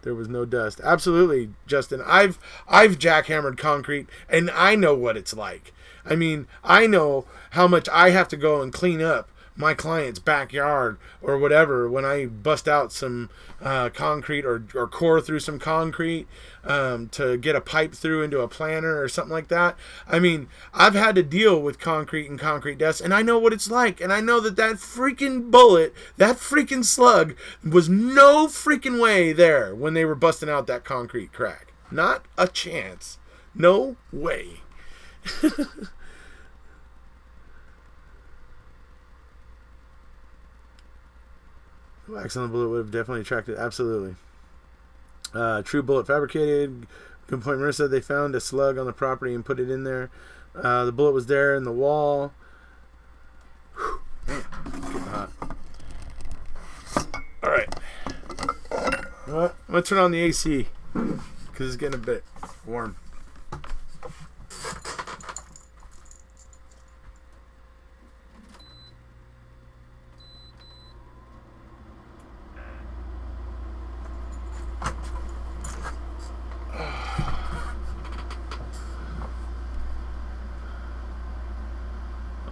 Speaker 2: there was no dust. Absolutely, Justin. I've jackhammered concrete and I know what it's like. I mean, I know how much I have to go and clean up my client's backyard or whatever when I bust out some concrete or core through some concrete to get a pipe through into a planter or something like that. I mean, I've had to deal with concrete and concrete dust, and I know what it's like. And I know that freaking bullet, that freaking slug was no freaking way there when they were busting out that concrete crack. Not a chance. No way. Wax on the bullet would have definitely attracted. Absolutely. True bullet fabricated. Good point, Marissa. They found a slug on the property and put it in there. The bullet was there in the wall. Whew, man, getting hot. All right. You know what? I'm going to turn on the AC because it's getting a bit warm.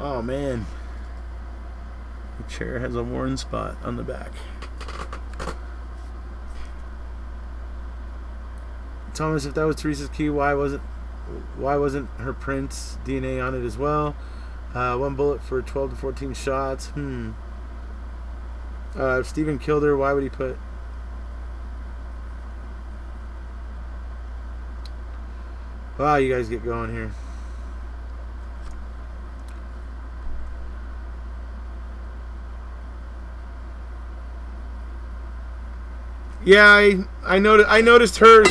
Speaker 2: Oh man, the chair has a worn spot on the back. Thomas, if that was Teresa's key, why wasn't her print's DNA on it as well? One bullet for 12 to 14 shots. If Steven killed her, why would he put... Wow, you guys get going here. Yeah, I noticed her.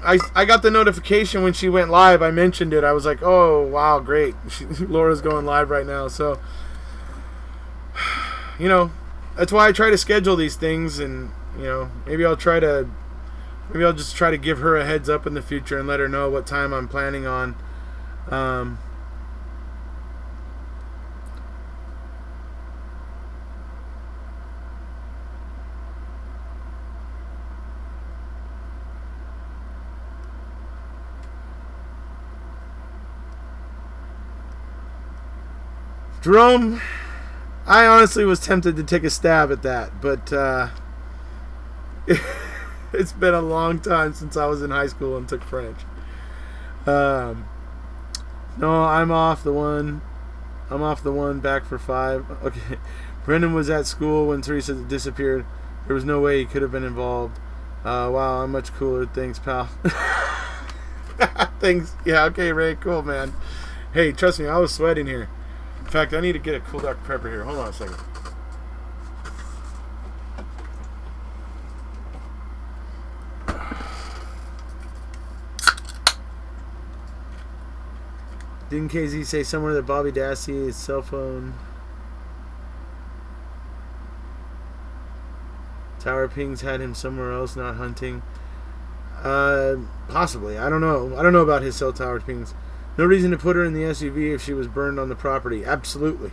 Speaker 2: I got the notification when she went live. I mentioned it. I was like, oh wow, great. Laura's going live right now. So, you know, that's why I try to schedule these things, and you know, maybe I'll just try to give her a heads up in the future and let her know what time I'm planning on. Jerome, I honestly was tempted to take a stab at that, but it's been a long time since I was in high school and took French. No, I'm off the one. Back for 5. Okay, Brendan was at school when Teresa disappeared. There was no way he could have been involved. Wow, I'm much cooler. Thanks, pal. Thanks. Yeah, okay, Ray. Cool, man. Hey, trust me, I was sweating here. In fact, I need to get a cool Dr. Pepper here. Hold on a second. Didn't KZ say somewhere that Bobby Dassey's cell phone tower pings had him somewhere else, not hunting? Possibly. I don't know. I don't know about his cell tower pings. No reason to put her in the SUV if she was burned on the property. Absolutely.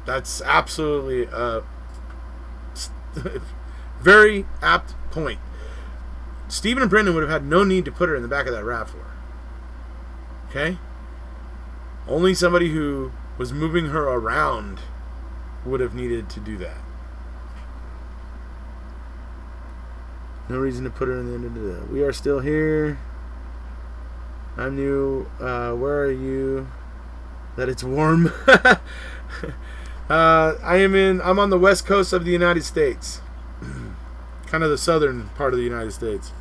Speaker 2: That's absolutely a very apt point. Stephen and Brendan would have had no need to put her in the back of that RAV4. Okay? Only somebody who was moving her around would have needed to do that. No reason to put her in the... We are still here. I'm new. Where are you? That it's warm. I'm on the west coast of the United States. Kind of the southern part of the United States.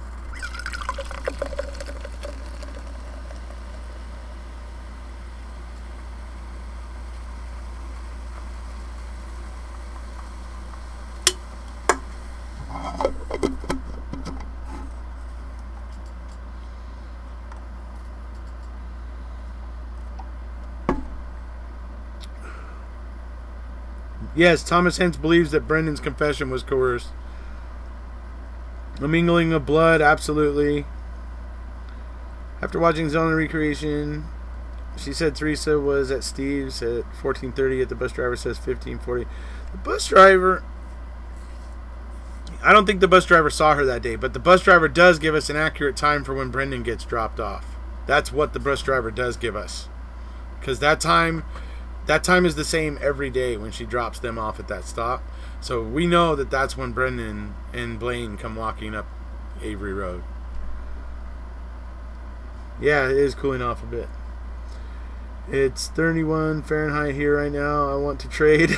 Speaker 2: Yes, Thomas Hentz believes that Brendan's confession was coerced. The mingling of blood, absolutely. After watching Zellner recreation, she said Teresa was at Steve's at 14:30. At the bus driver says 15:40. The bus driver... I don't think the bus driver saw her that day, but the bus driver does give us an accurate time for when Brendan gets dropped off. That's what the bus driver does give us. Because that time is the same every day when she drops them off at that stop. So we know that that's when Brendan and Blaine come walking up Avery Road. Yeah, it is cooling off a bit. It's 31 Fahrenheit here right now. I want to trade.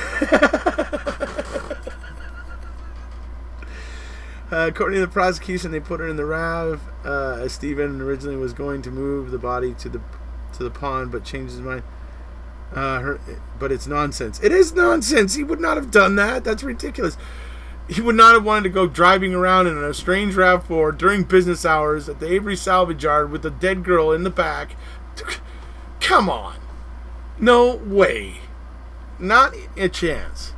Speaker 2: According to the prosecution, they put her in the RAV. Stephen originally was going to move the body to the pond, but changed his mind. But it's nonsense. It is nonsense. He would not have done that. That's ridiculous. he would not have wanted to go driving around in a strange RAV4 during business hours at the Avery salvage yard with a dead girl in the back. Come on. No way. Not a chance.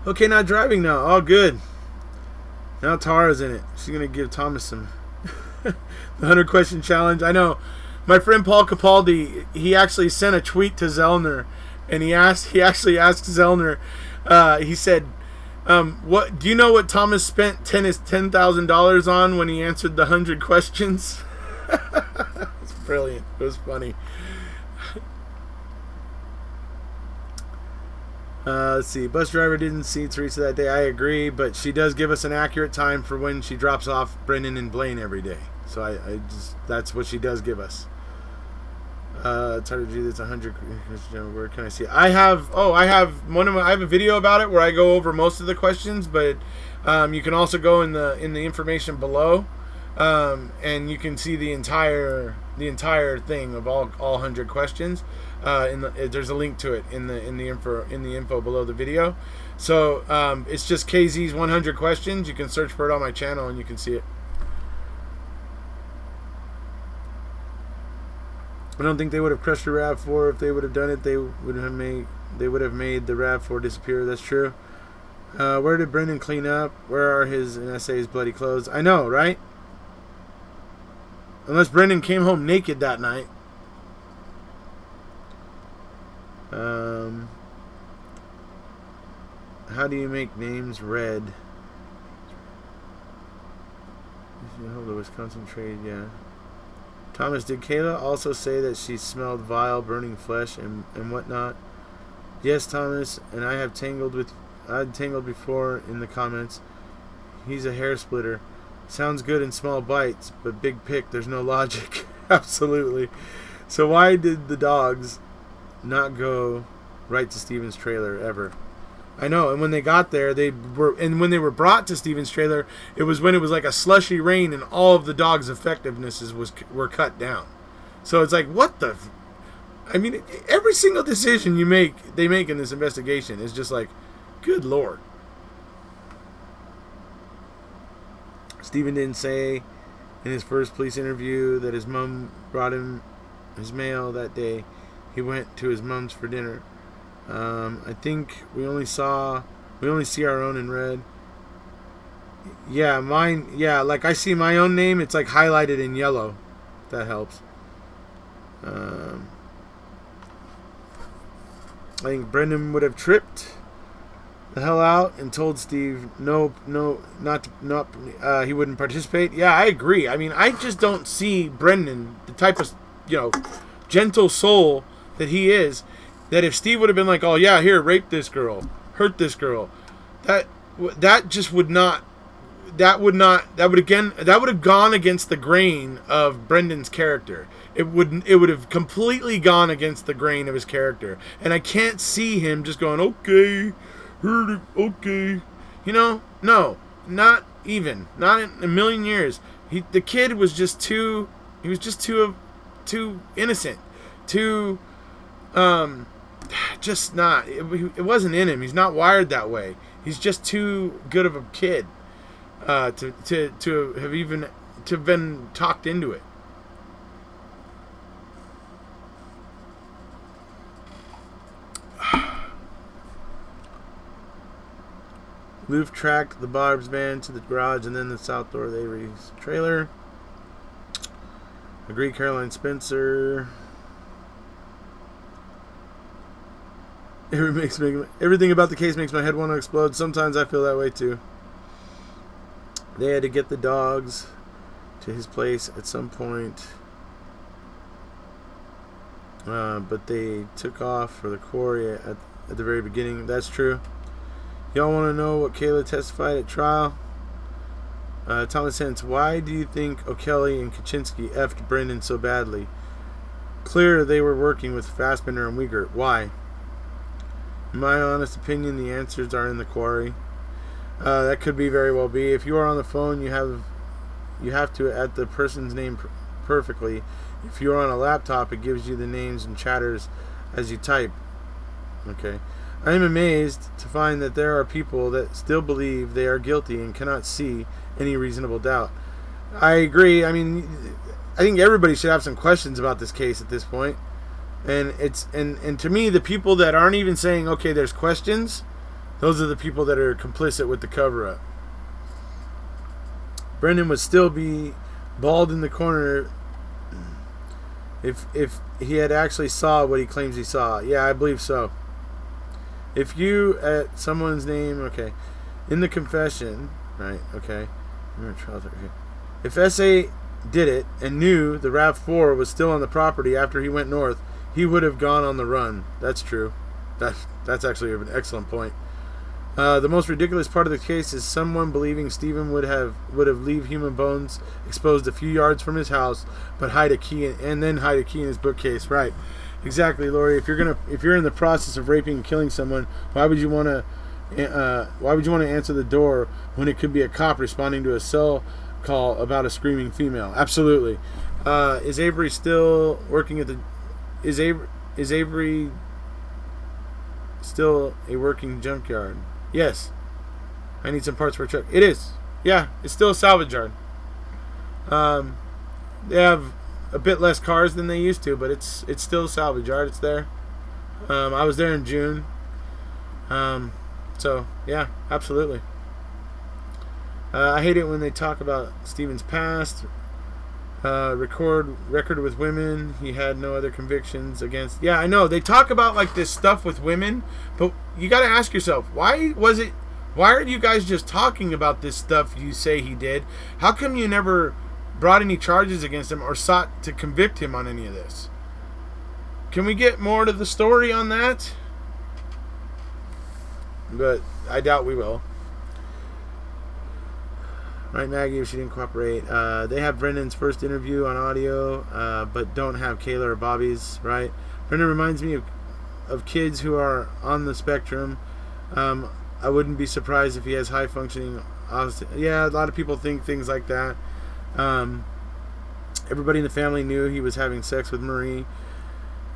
Speaker 2: Okay, not driving now. All good. Now Tara's in it. She's going to give Thomas some... the 100-question challenge. I know. My friend Paul Capaldi, he actually sent a tweet to Zellner, and he actually asked Zellner, he said, "What do you know what Thomas spent his $10,000 on when he answered the 100 questions?" It's brilliant. It was funny. Let's see. Bus driver didn't see Teresa that day. I agree, but she does give us an accurate time for when she drops off Brendan and Blaine every day. So I just, that's what she does give us. It's hard to do this 100. Where can I see it? I have a video about it where I go over most of the questions, but you can also go in the information below, and you can see the entire thing of all 100 questions. There's a link to it in the info below the video. So it's just KZ's 100 questions. You can search for it on my channel and you can see it. I don't think they would have crushed the RAV4. If they would have done it, they would have made the RAV4 disappear. That's true. Where did Brendan clean up? Where are his NSA's bloody clothes? I know, right? Unless Brendan came home naked that night. How do you make names red? Hold the Wisconsin trade, yeah. Thomas, did Kayla also say that she smelled vile burning flesh and whatnot? Yes, Thomas, and I'd tangled before in the comments. He's a hair splitter. Sounds good in small bites, but big pick, there's no logic. Absolutely. So why did the dogs not go right to Steven's trailer ever? I know, and when they got there, when they were brought to Steven's trailer, it was when it was like a slushy rain and all of the dogs' effectivenesses were cut down. So it's like, what the... I mean, every single decision they make in this investigation is just like, good Lord. Steven didn't say in his first police interview that his mom brought him his mail that day. He went to his mom's for dinner. I think we only see our own in red. Yeah, mine. Yeah, like I see my own name. It's like highlighted in yellow. If that helps. I think Brendan would have tripped the hell out and told Steve no, he wouldn't participate. Yeah, I agree. I mean, I just don't see Brendan, the type of gentle soul that he is, that if Steve would have been like, oh yeah, here, rape this girl, hurt this girl, that would have gone against the grain of Brendan's character. It would have completely gone against the grain of his character. And I can't see him just going, okay, heard it, okay. No, not even. Not in a million years. The kid was just too innocent. Just not. It wasn't in him. He's not wired that way. He's just too good of a kid to have been talked into it. Loof tracked the Barb's van to the garage and then the south door of the Avery's trailer. Agree, Caroline Spencer. Everything about the case makes my head want to explode. Sometimes I feel that way too. They had to get the dogs to his place at some point. But they took off for the quarry at the very beginning. That's true. Y'all want to know what Kayla testified at trial? Thomas Hens, why do you think O'Kelly and Kaczynski effed Brendan so badly? Clear they were working with Fassbender and Wiegert. Why? In my honest opinion, the answers are in the quarry. That could very well be. If you are on the phone, you have to add the person's name perfectly. If you are on a laptop, it gives you the names and chatters as you type. Okay. I am amazed to find that there are people that still believe they are guilty and cannot see any reasonable doubt. I agree. I mean, I think everybody should have some questions about this case at this point. And and to me, the people that aren't even saying, okay, there's questions, those are the people that are complicit with the cover-up. Brendan would still be bald in the corner if he had actually saw what he claims he saw. Yeah, I believe so. If you at someone's name, okay, in the confession, right, okay, if S.A. did it and knew the RAV4 was still on the property after he went north, he would have gone on the run. That's true. That's actually an excellent point. The most ridiculous part of the case is someone believing Stephen would have leave human bones exposed a few yards from his house, but hide a key and then hide a key in his bookcase. Right, exactly, Lori. If you're in the process of raping and killing someone, why would you want to answer the door when it could be a cop responding to a cell call about a screaming female? Absolutely. Is Avery still working at the? Is Avery still a working junkyard? Yes. I need some parts for a truck. It is. Yeah, it's still a salvage yard. They have a bit less cars than they used to, but it's still a salvage yard. It's there. I was there in June. So, yeah, absolutely. I hate it when they talk about Stephen's past. Record with women. He had no other convictions against. Yeah, I know. They talk about like this stuff with women, but you got to ask yourself, why are you guys just talking about this stuff you say he did? How come you never brought any charges against him or sought to convict him on any of this? Can we get more to the story on that? But I doubt we will. Right, Maggie, if she didn't cooperate. They have Brendan's first interview on audio, but don't have Kayla or Bobby's, right? Brendan reminds me of kids who are on the spectrum. I wouldn't be surprised if he has high-functioning... Yeah, a lot of people think things like that. Everybody in the family knew he was having sex with Marie.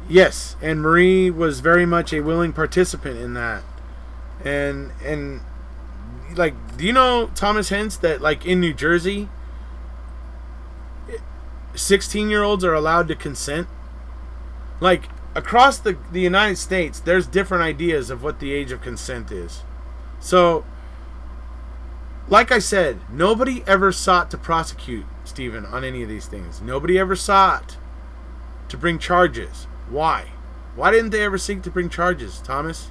Speaker 2: Yes, and Marie was very much a willing participant in that. And like, do you know, Thomas Hens, that like in New Jersey 16-year-olds are allowed to consent? Like across the United States there's different ideas of what the age of consent is. So like I said, nobody ever sought to prosecute Stephen on any of these things. Nobody ever sought to bring charges. Why didn't they ever seek to bring charges, Thomas?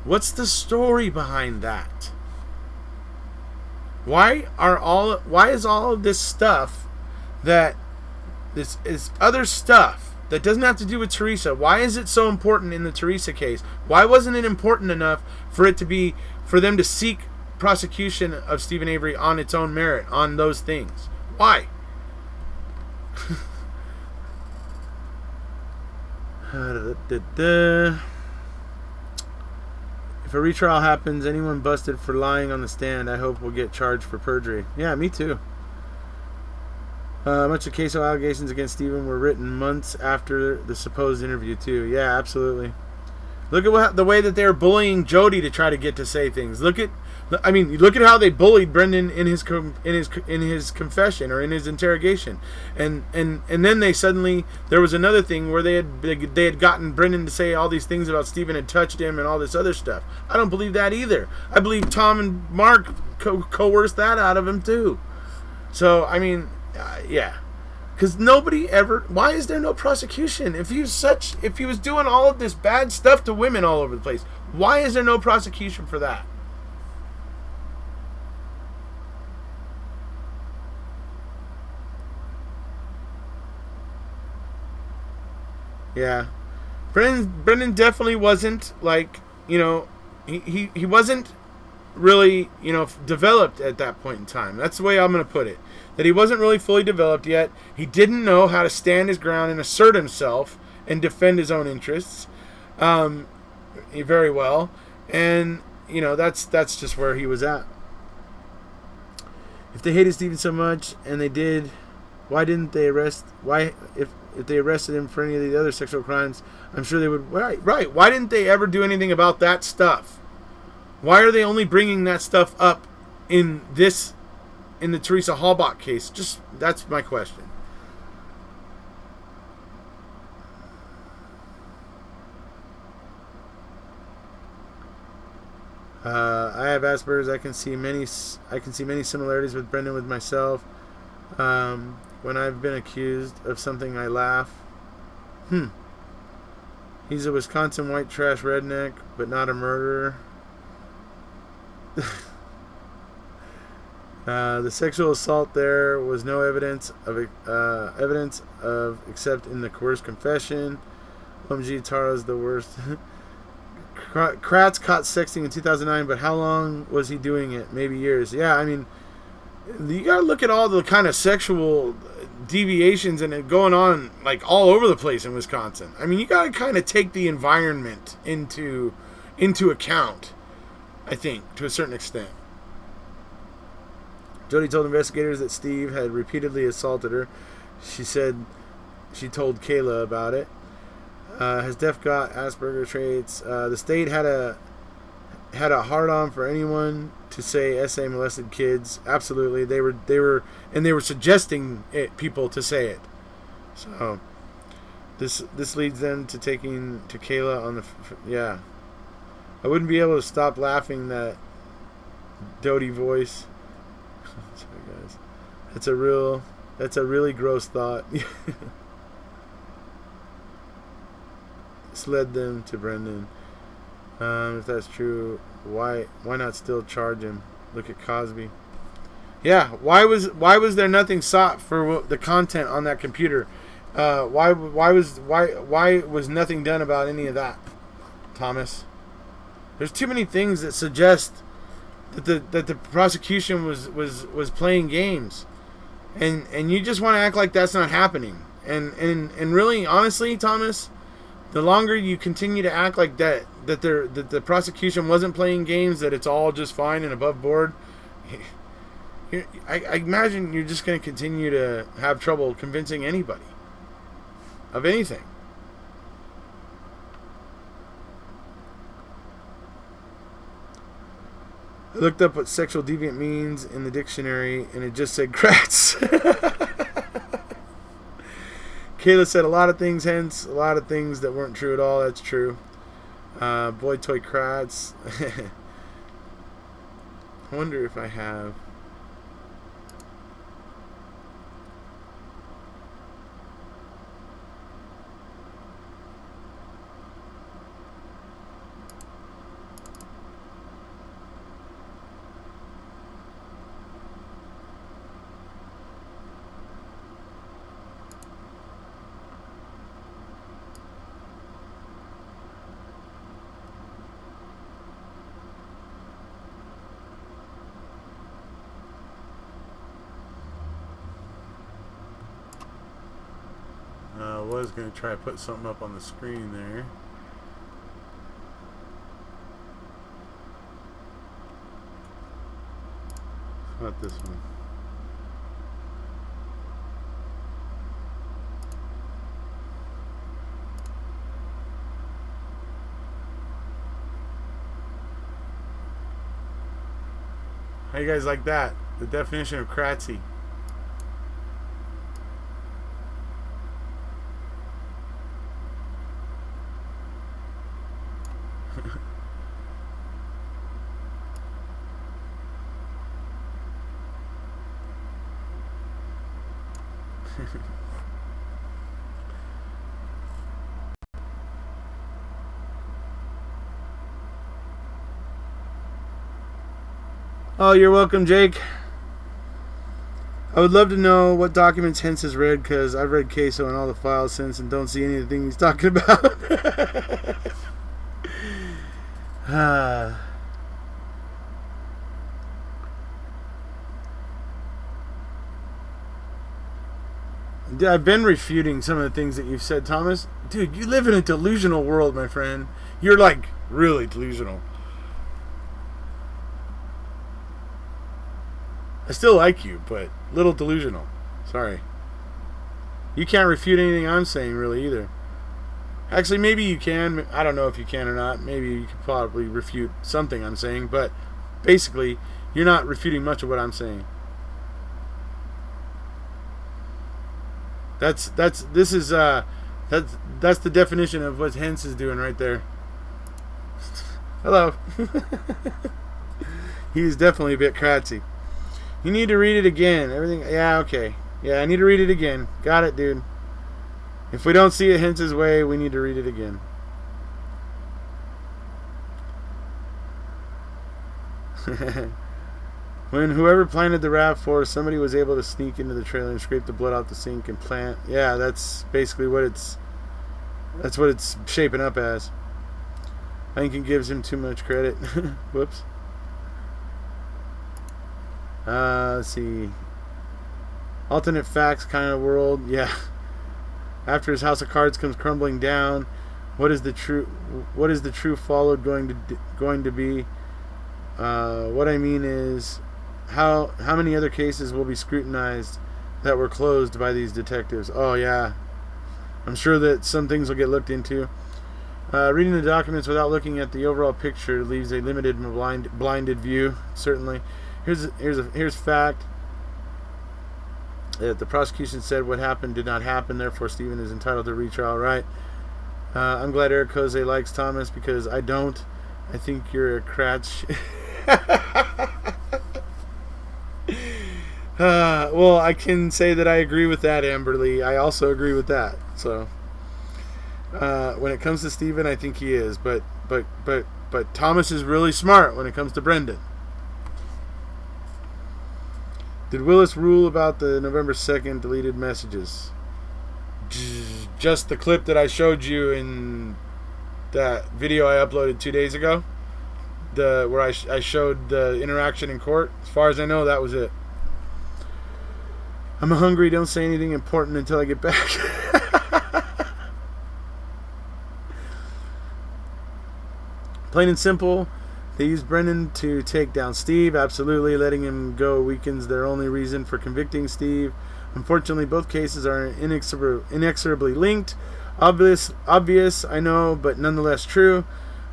Speaker 2: What's the story behind that? Why is all of this stuff this is other stuff that doesn't have to do with Teresa? Why is it so important in the Teresa case? Why wasn't it important enough for them to seek prosecution of Stephen Avery on its own merit on those things? Why? If a retrial happens, anyone busted for lying on the stand, I hope will get charged for perjury. Yeah, me too. Much of case allegations against Stephen were written months after the supposed interview too. Yeah, absolutely. Look at the way that they're bullying Jody to try to get to say things. Look at how they bullied Brendan in his confession or in his interrogation, and then there was another thing where they had gotten Brendan to say all these things about Stephen had touched him and all this other stuff. I don't believe that either. I believe Tom and Mark coerced that out of him too. So I mean, yeah. Because nobody ever... Why is there no prosecution? If he was doing all of this bad stuff to women all over the place, why is there no prosecution for that? Yeah. Brendan definitely wasn't like, he wasn't really, developed at that point in time. That's the way I'm going to put it. That he wasn't really fully developed yet. He didn't know how to stand his ground and assert himself and defend his own interests very well. And, that's just where he was at. If they hated Stephen so much and they did Why didn't they arrest? Why, if they arrested him for any of the other sexual crimes, I'm sure they would. Right. Why didn't they ever do anything about that stuff? Why are they only bringing that stuff up in the Teresa Halbach case? Just, that's my question. I have Asperger's. I can see many similarities with Brendan with myself. When I've been accused of something, I laugh. He's a Wisconsin white trash redneck, but not a murderer. The sexual assault, there was no evidence of except in the coerced confession. OMG, Tara's the worst. Kratz caught sexting in 2009, but how long was he doing it? Maybe years. Yeah, I mean, you gotta look at all the kind of sexual deviations and it going on like all over the place in Wisconsin. I mean, you gotta kind of take the environment into account, I think, to a certain extent. Jody told investigators that Steve had repeatedly assaulted her. She said she told Kayla about it. Has Def got Asperger traits? The state had a hard-on for anyone to say SA molested kids. Absolutely, they were suggesting people to say it. So this leads them to taking to Kayla on the yeah. I wouldn't be able to stop laughing that Dodie voice. Sorry guys, that's a really gross thought. This led them to Brendan. If that's true, why not still charge him? Look at Cosby. Yeah, why was there nothing sought for the content on that computer? Why was nothing done about any of that, Thomas? There's too many things that suggest that the prosecution was playing games, and you just want to act like that's not happening. And really, honestly, Thomas, the longer you continue to act like that the prosecution wasn't playing games, that it's all just fine and above board, I imagine you're just going to continue to have trouble convincing anybody of anything. I looked up what sexual deviant means in the dictionary, and it just said Kratz. Kayla said a lot of things, hence a lot of things that weren't true at all. That's true. Boy Toy Kratz. I wonder if I have... I was going to try to put something up on the screen there. Not this one. How you guys like that? The definition of Kratzy. Oh, you're welcome, Jake. I would love to know what documents Hens has read, because I've read Queso and all the files since and don't see anything he's talking about. I've been refuting some of the things that you've said, Thomas. Dude, you live in a delusional world, my friend. You're like really delusional. I still like you, but little delusional. Sorry. You can't refute anything I'm saying, really, either. Actually, maybe you can. I don't know if you can or not. Maybe you could probably refute something I'm saying, but basically, you're not refuting much of what I'm saying. That's the definition of what Hens is doing right there. Hello. He's definitely a bit cratsy. You need to read it again. Everything. Yeah, okay. Yeah, I need to read it again. Got it, dude. If we don't see it Hens' way, we need to read it again. When whoever planted the RAV4, somebody was able to sneak into the trailer and scrape the blood off the sink and plant. Yeah, that's basically what it's. That's what it's shaping up as. I think it gives him too much credit. Whoops. Let's see. Alternate facts kind of world. Yeah. After his house of cards comes crumbling down, what is the true followed going to be? What I mean is, how many other cases will be scrutinized that were closed by these detectives? Oh yeah, I'm sure that some things will get looked into. Reading the documents without looking at the overall picture leaves a limited and blinded view. Certainly, here's fact. The prosecution said what happened did not happen. Therefore, Stephen is entitled to retrial. Right. I'm glad Erekose likes Thomas because I don't. I think you're a cratch. Well, I can say that I agree with that, Amberly. I also agree with that. So, when it comes to Stephen, I think he is. But Thomas is really smart when it comes to Brendan. Did Willis rule about the November 2nd deleted messages? Just the clip that I showed you in that video I uploaded 2 days ago, where I showed the interaction in court. As far as I know, that was it. I'm hungry. Don't say anything important until I get back. Plain and simple, they used Brendan to take down Steve. Absolutely, letting him go weakens their only reason for convicting Steve. Unfortunately, both cases are inexorably linked. Obvious, I know, but nonetheless true.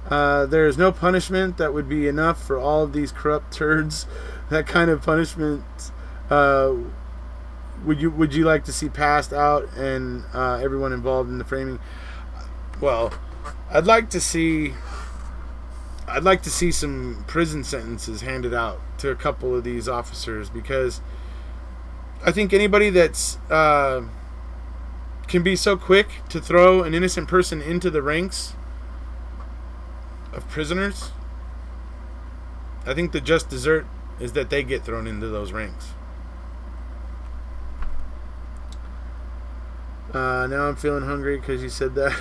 Speaker 2: There is no punishment that would be enough for all of these corrupt turds. That kind of punishment would you like to see passed out and everyone involved in the framing? Well, I'd like to see some prison sentences handed out to a couple of these officers, because I think anybody that's can be so quick to throw an innocent person into the ranks of prisoners, I think the just desert is that they get thrown into those ranks. Now I'm feeling hungry because you said that.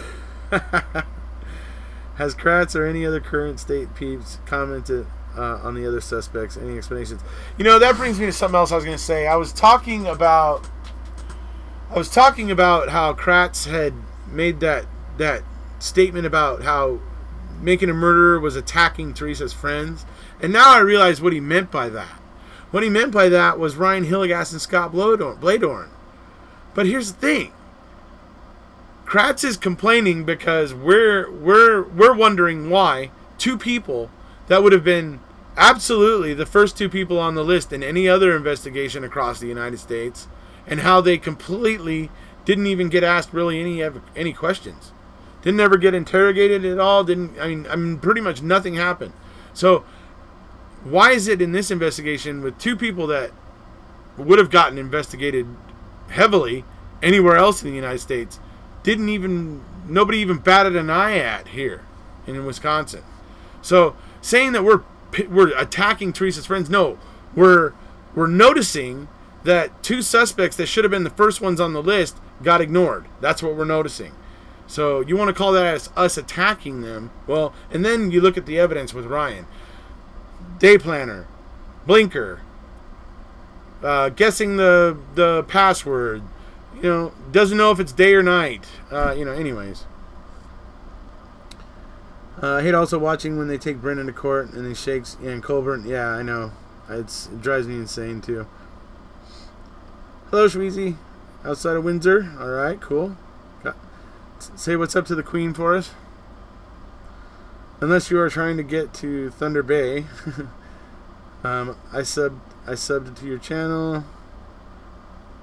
Speaker 2: Has Kratz or any other current state peeps commented on the other suspects? Any explanations? You know, that brings me to something else I was going to say. I was talking about how Kratz had made that statement about how making a murderer was attacking Teresa's friends. And now I realize what he meant by that. What he meant by that was Ryan Hillegas and Scott Bladorn. But here's the thing. Kratz is complaining because we're wondering why two people that would have been absolutely the first two people on the list in any other investigation across the United States, and how they completely didn't even get asked really any questions, didn't ever get interrogated at all. I mean pretty much nothing happened. So why is it in this investigation with two people that would have gotten investigated heavily anywhere else in the United States, nobody even batted an eye at here in Wisconsin? So saying that we're attacking Teresa's friends, no, we're noticing that two suspects that should have been the first ones on the list got ignored. That's what we're noticing. So you want to call that as us attacking them? Well, and then you look at the evidence with Ryan. Day planner, blinker, guessing the password, doesn't know if it's day or night, anyways. I hate also watching when they take Brendan to court and he shakes, and Colburn, yeah, I know. It drives me insane too. Hello, Shweezy. outside of Windsor. All right, cool. Say what's up to the Queen for us. Unless you are trying to get to Thunder Bay. I subbed to your channel.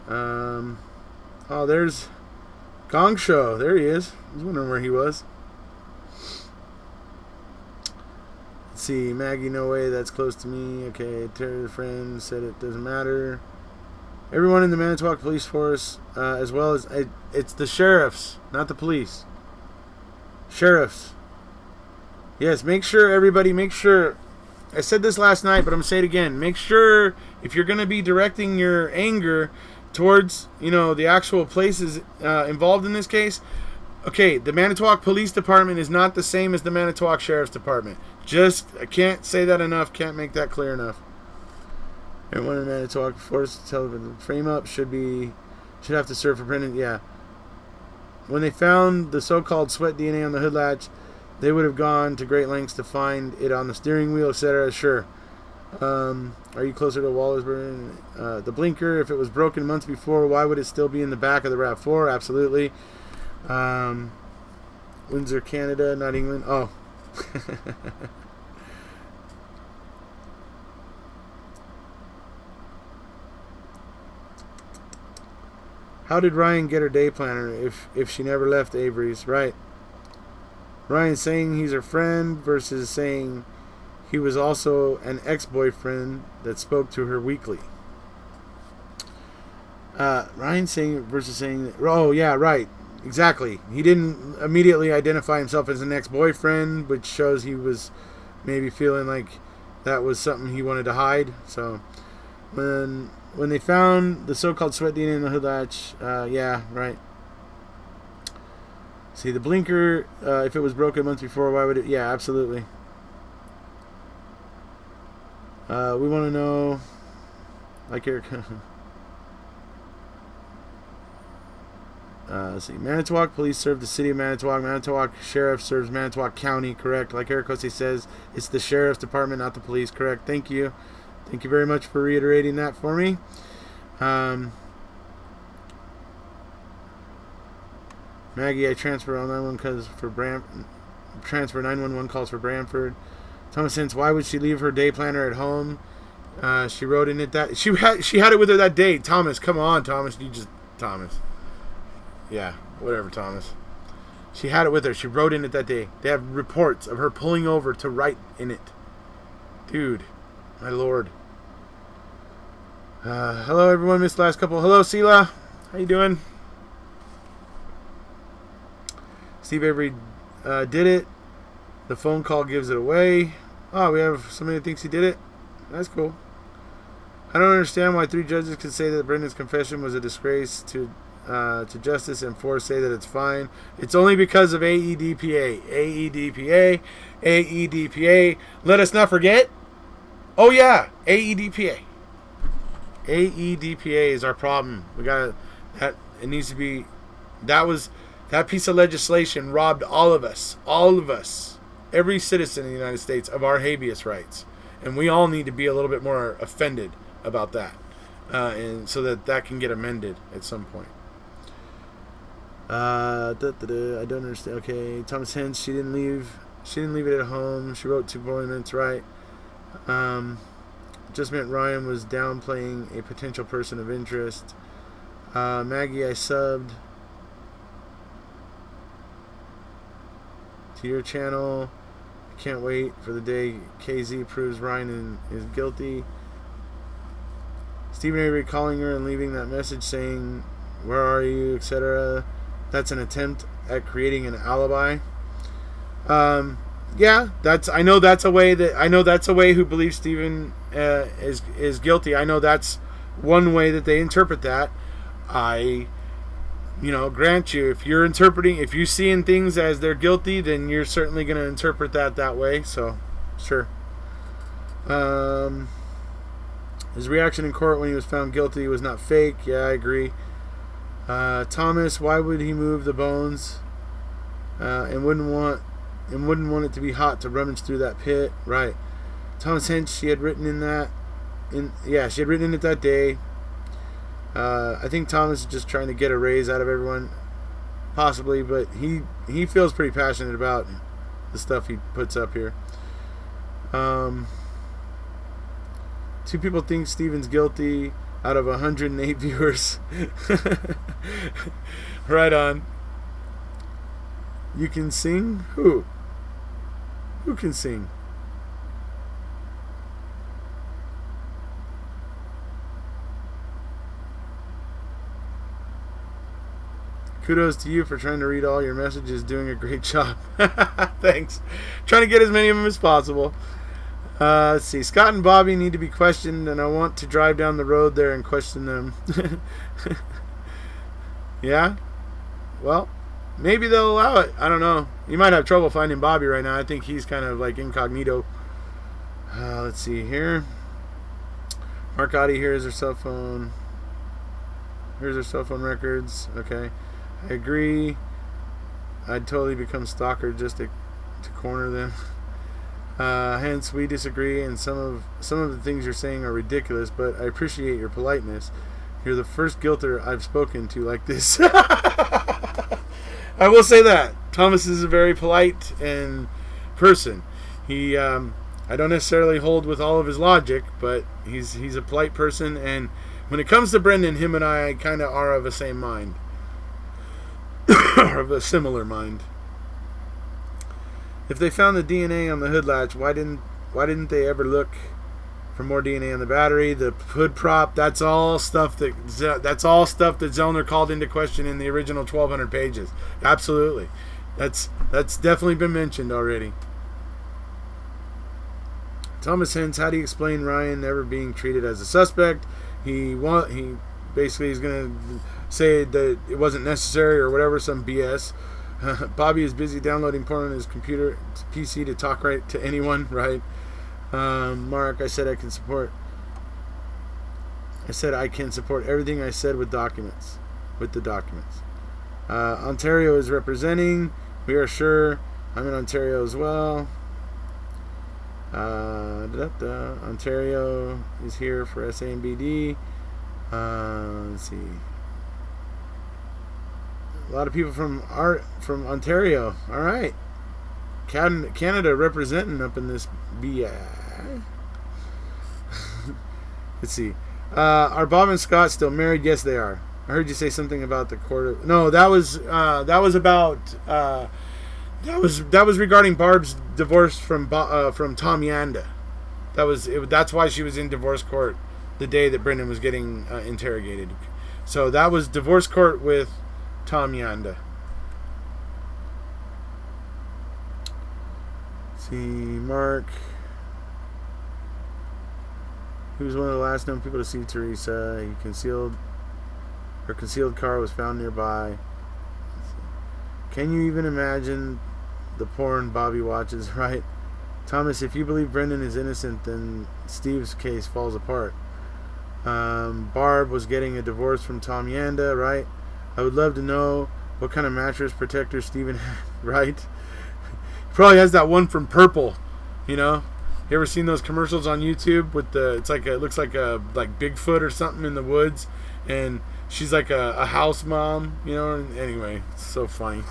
Speaker 2: Oh, there's Gong Show. There he is. I was wondering where he was. Let's see. Maggie, no way. That's close to me. Okay. Terry, the friend, said it doesn't matter. Everyone in the Manitowoc Police Force, as well as... it's the sheriffs, not the police. Sheriffs. Yes, make sure, everybody, make sure... I said this last night, but I'm going to say it again. Make sure, if you're going to be directing your anger towards, the actual places involved in this case, okay, the Manitowoc Police Department is not the same as the Manitowoc Sheriff's Department. I can't say that enough, can't make that clear enough. Everyone in the Manitowoc Force television frame up should have to serve for Brendan. Yeah. When they found the so-called sweat DNA on the hood latch, they would have gone to great lengths to find it on the steering wheel, etc. Sure. Are you closer to Wallersburg? The blinker, if it was broken months before, why would it still be in the back of the RAV4? Absolutely. Windsor, Canada, not England. Oh. How did Ryan get her day planner if she never left Avery's? Right. Ryan saying he's her friend versus saying he was also an ex-boyfriend that spoke to her weekly. Ryan saying versus saying... Oh, yeah, right. Exactly. He didn't immediately identify himself as an ex-boyfriend, which shows he was maybe feeling like that was something he wanted to hide. So, when they found the so-called sweat DNA in the hood latch, yeah, right. See, the blinker, if it was broken months before, why would it... Yeah, absolutely. We want to know... Like Eric... let's see. Manitowoc Police serve the city of Manitowoc. Manitowoc Sheriff serves Manitowoc County, correct. Like Erekose says, it's the Sheriff's Department, not the police, correct. Thank you. Thank you very much for reiterating that for me. Maggie, I transfer on 911 because for transfer 911 calls for Brantford. Thomas says, why would she leave her day planner at home? She wrote in it that she had it with her that day. Thomas, come on, Thomas. Thomas. Yeah, whatever, Thomas. She had it with her. She wrote in it that day. They have reports of her pulling over to write in it. Dude, my lord. Hello, everyone. Missed the last couple. Hello, Sela. How you doing? Steve Avery did it. The phone call gives it away. Oh, we have somebody that thinks he did it. That's cool. I don't understand why 3 judges could say that Brendan's confession was a disgrace to justice and 4 say that it's fine. It's only because of AEDPA. AEDPA. Let us not forget. Oh yeah, AEDPA. AEDPA is our problem. We gotta. It needs to be. That piece of legislation robbed all of us, every citizen in the United States of our habeas rights. And we all need to be a little bit more offended about that. And so that can get amended at some point. I don't understand. Okay, Thomas Hens, she didn't leave it at home. She wrote 2 appointments, right? Just meant Ryan was downplaying a potential person of interest. Maggie, I subbed to your channel. I can't wait for the day KZ proves Ryan is guilty. Stephen Avery calling her and leaving that message saying, where are you, etc. That's an attempt at creating an alibi. Yeah, I know that's a way who believes Stephen is guilty. I know that's one way that they interpret that. I grant you, if you're seeing things as they're guilty, then you're certainly going to interpret that way. So, sure. His reaction in court when he was found guilty was not fake. Yeah, I agree. Thomas, why would he move the bones? And wouldn't want it to be hot to rummage through that pit. Right. Thomas Hinch, she had written in it that day. I think Thomas is just trying to get a raise out of everyone, possibly, but he feels pretty passionate about the stuff he puts up here. 2 people think Steven's guilty out of 108 viewers. Right on. You can sing? Who? Who can sing? Kudos to you for trying to read all your messages. Doing a great job. Thanks. Trying to get as many of them as possible. Let's see. Scott and Bobby need to be questioned, and I want to drive down the road there and question them. Yeah? Well, maybe they'll allow it. I don't know. You might have trouble finding Bobby right now. I think he's kind of like incognito. Let's see here. Mark Gotti, here's her cell phone. Here's her cell phone records. Okay. I agree. I'd totally become stalker just to corner them. Hence, we disagree, and some of the things you're saying are ridiculous, but I appreciate your politeness. You're the first guilter I've spoken to like this. I will say that. Thomas is a very polite person. He, I don't necessarily hold with all of his logic, but he's a polite person, and when it comes to Brendan, him and I kind of are of a same mind. Or of a similar mind. If they found the DNA on the hood latch, why didn't they ever look for more DNA on the battery, the hood prop? That's all stuff that Zellner called into question in the original 1,200 pages. Absolutely, that's definitely been mentioned already. Thomas Hens, how do you explain Ryan never being treated as a suspect? He basically is going to say that it wasn't necessary or whatever, some BS. Bobby is busy downloading porn on his computer, PC, to talk right to anyone, right? Mark, I said I can support everything I said with the documents. Ontario is representing. We are sure. I'm in Ontario as well. Ontario is here for SA and BD. Let's see. A lot of people from Ontario. All right. Canada representing up in this BI. Let's see. Are Bob and Scott still married? Yes, they are. I heard you say something about the court of... No, that was regarding Barb's divorce from Tom Yanda. That's why she was in divorce court the day that Brendan was getting interrogated. So that was divorce court with Tom Yanda. Let's see, Mark. He was one of the last known people to see Teresa. Her concealed car was found nearby. Can you even imagine the porn Bobby watches, right? Thomas, if you believe Brendan is innocent, then Steve's case falls apart. Barb was getting a divorce from Tom Yanda, right? I would love to know what kind of mattress protector Steven had, right? He probably has that one from Purple, you know? You ever seen those commercials on YouTube with it looks like Bigfoot or something in the woods, and she's like a house mom, you know? And anyway, it's so funny.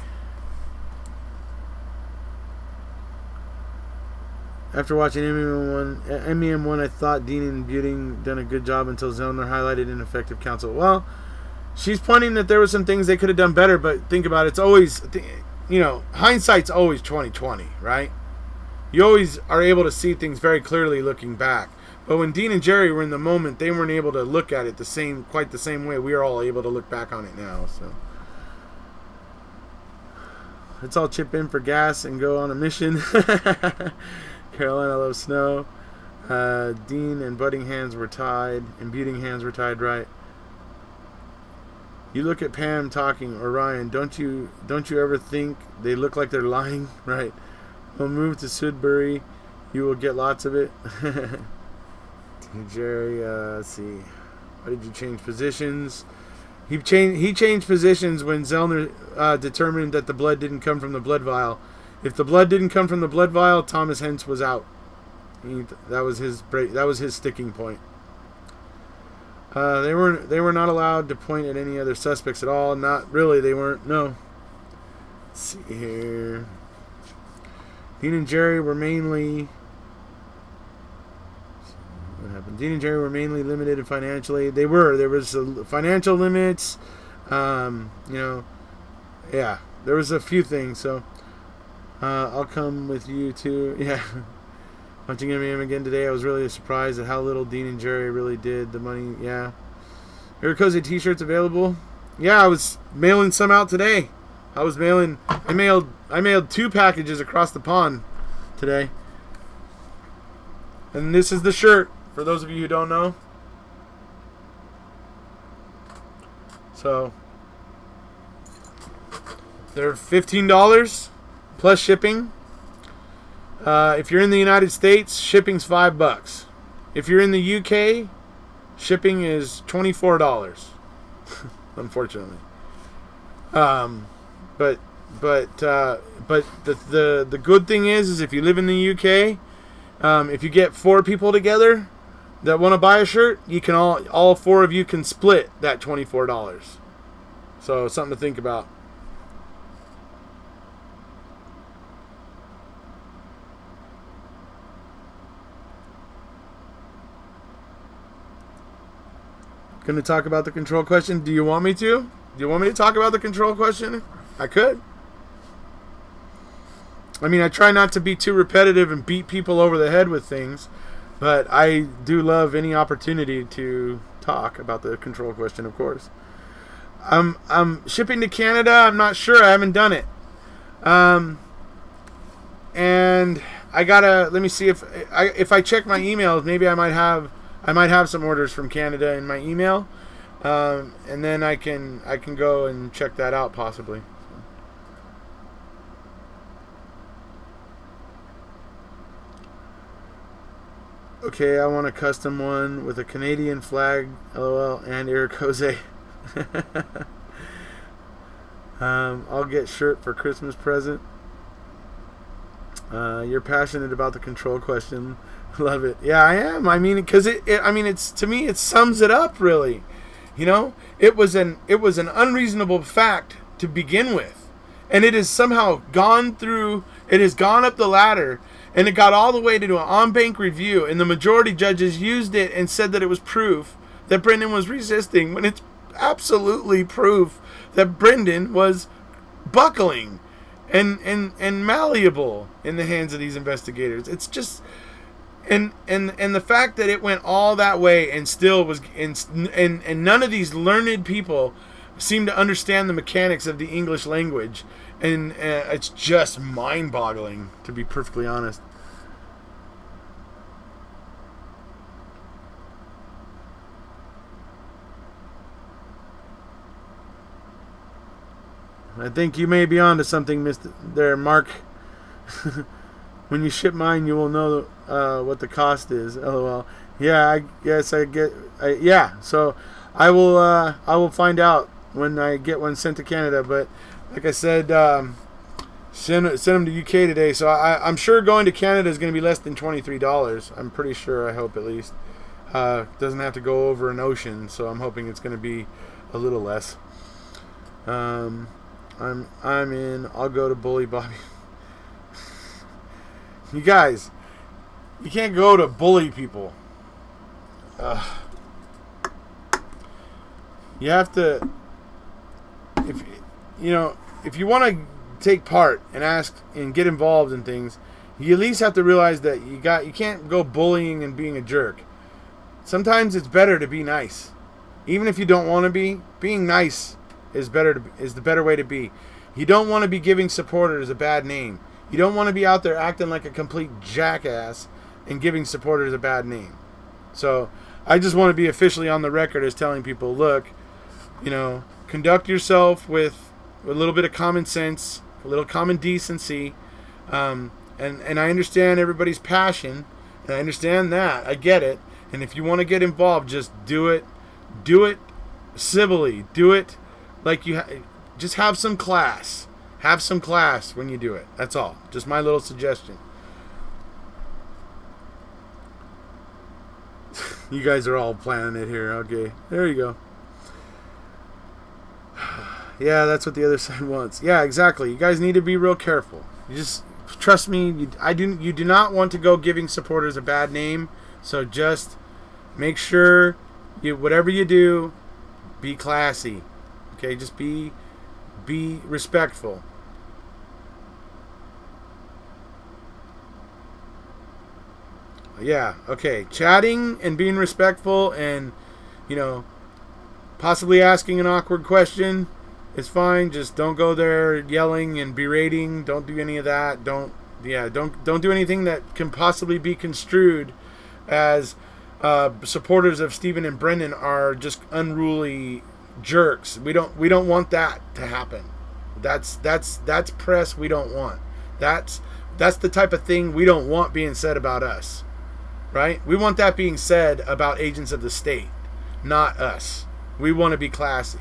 Speaker 2: After watching MEM1, I thought Dean and Buting done a good job until Zellner highlighted ineffective counsel. Well, she's pointing that there were some things they could have done better, but think about it. It's always, hindsight's always 20/20, right? You always are able to see things very clearly looking back. But when Dean and Jerry were in the moment, they weren't able to look at it quite the same way we are all able to look back on it now. So let's all chip in for gas and go on a mission. Carolina loves snow. Dean and Budding hands were tied, and Buting hands were tied, right? You look at Pam talking, or Ryan, don't you ever think they look like they're lying, right? We'll move to Sudbury. You will get lots of it. Jerry, let's see. Why did you change positions? He changed positions when Zellner determined that the blood didn't come from the blood vial. If the blood didn't come from the blood vial, Thomas Hens was out. That was his sticking point. They were not allowed to point at any other suspects at all. Not really. They weren't. No. Let's see here. Dean and Jerry were mainly. What happened? Dean and Jerry were mainly limited financially. They were. There was financial limits. Yeah. There was a few things. So I'll come with you too. Yeah. Hunting him again today. I was really surprised at how little Dean and Jerry really did. The money, yeah. Erekose t-shirts available. Yeah, I was mailing some out today. I mailed 2 packages across the pond today. And this is the shirt, for those of you who don't know. So they're $15 plus shipping. If you're in the United States, shipping's $5. If you're in the UK, shipping is $24. Unfortunately. But the good thing is if you live in the UK, if you get 4 people together that want to buy a shirt, you can all 4 of you can split that $24. So something to think about. Going to talk about the control question. Do you want me to? Do you want me to talk about the control question? I could. I mean, I try not to be too repetitive and beat people over the head with things, but I do love any opportunity to talk about the control question, of course. I'm shipping to Canada. I'm not sure. I haven't done it. And I gotta, let me see if I check my emails, maybe I might have some orders from Canada in my email, and then I can go and check that out possibly. Okay, I want a custom one with a Canadian flag, LOL, and Erekose. I'll get shirt for Christmas present. You're passionate about the control question. Love it. Yeah, I am. I mean, because it's, to me, it sums it up really. You know, it was an unreasonable fact to begin with, and it has somehow gone through. It has gone up the ladder, and it got all the way to an on-bank review, and the majority judges used it and said that it was proof that Brendan was resisting, when it's absolutely proof that Brendan was buckling and malleable in the hands of these investigators. It's just. And the fact that it went all that way and still was, and none of these learned people seem to understand the mechanics of the English language, and it's just mind-boggling, to be perfectly honest. I think you may be onto something, Mr. There, Mark. When you ship mine, you will know what the cost is. LOL. Yeah, I guess I get. Yeah, so I will find out when I get one sent to Canada. But like I said, send them to UK today. So I'm sure going to Canada is going to be less than $23. I'm pretty sure. I hope at least. Doesn't have to go over an ocean, so I'm hoping it's going to be a little less. I'm in. I'll go to Bully Bobby. You guys, you can't go to bully people. You have to, if you want to take part and ask and get involved in things, you at least have to realize that you can't go bullying and being a jerk. Sometimes it's better to be nice, even if you don't want to be. Being nice is the better way to be. You don't want to be giving supporters a bad name. You don't want to be out there acting like a complete jackass and giving supporters a bad name. So I just want to be officially on the record as telling people, look, conduct yourself with a little bit of common sense, a little common decency. And I understand everybody's passion, and I understand that. I get it. And if you want to get involved, just do it. Do it civilly. Do it like just have some class. Have some class when you do it. That's all. Just my little suggestion. You guys are all planning it here. Okay, there you go. Yeah, that's what the other side wants. Yeah, exactly. You guys need to be real careful. You just trust me. You do not want to go giving supporters a bad name. So just make sure whatever you do, be classy. Okay, just be respectful. Yeah, okay. Chatting and being respectful and, possibly asking an awkward question is fine. Just don't go there yelling and berating. Don't do any of that. Don't do anything that can possibly be construed as supporters of Stephen and Brendan are just unruly jerks. We don't want that to happen. That's press we don't want. That's the type of thing we don't want being said about us. Right? We want that being said about agents of the state, not us. We want to be classy.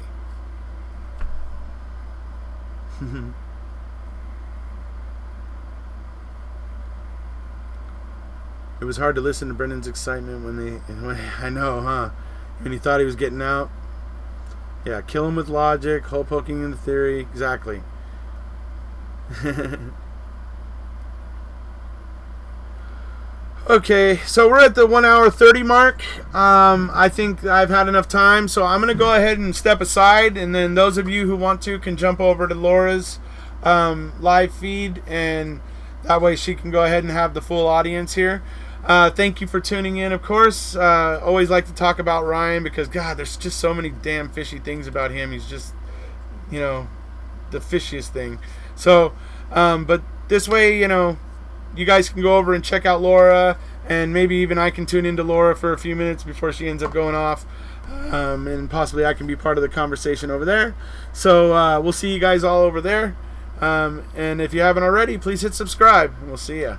Speaker 2: It was hard to listen to Brendan's excitement when I know, huh? When he thought he was getting out. Yeah, kill him with logic, hole poking in the theory. Exactly. Okay, so we're at the 1 hour 30 mark. I think I've had enough time, so I'm going to go ahead and step aside, and then those of you who want to can jump over to Laura's live feed, and that way she can go ahead and have the full audience here. Thank you for tuning in, of course. Always like to talk about Ryan because, God, there's just so many damn fishy things about him. He's just, the fishiest thing. So, but this way, you guys can go over and check out Laura, and maybe even I can tune into Laura for a few minutes before she ends up going off, and possibly I can be part of the conversation over there. So we'll see you guys all over there, and if you haven't already, please hit subscribe, and we'll see ya.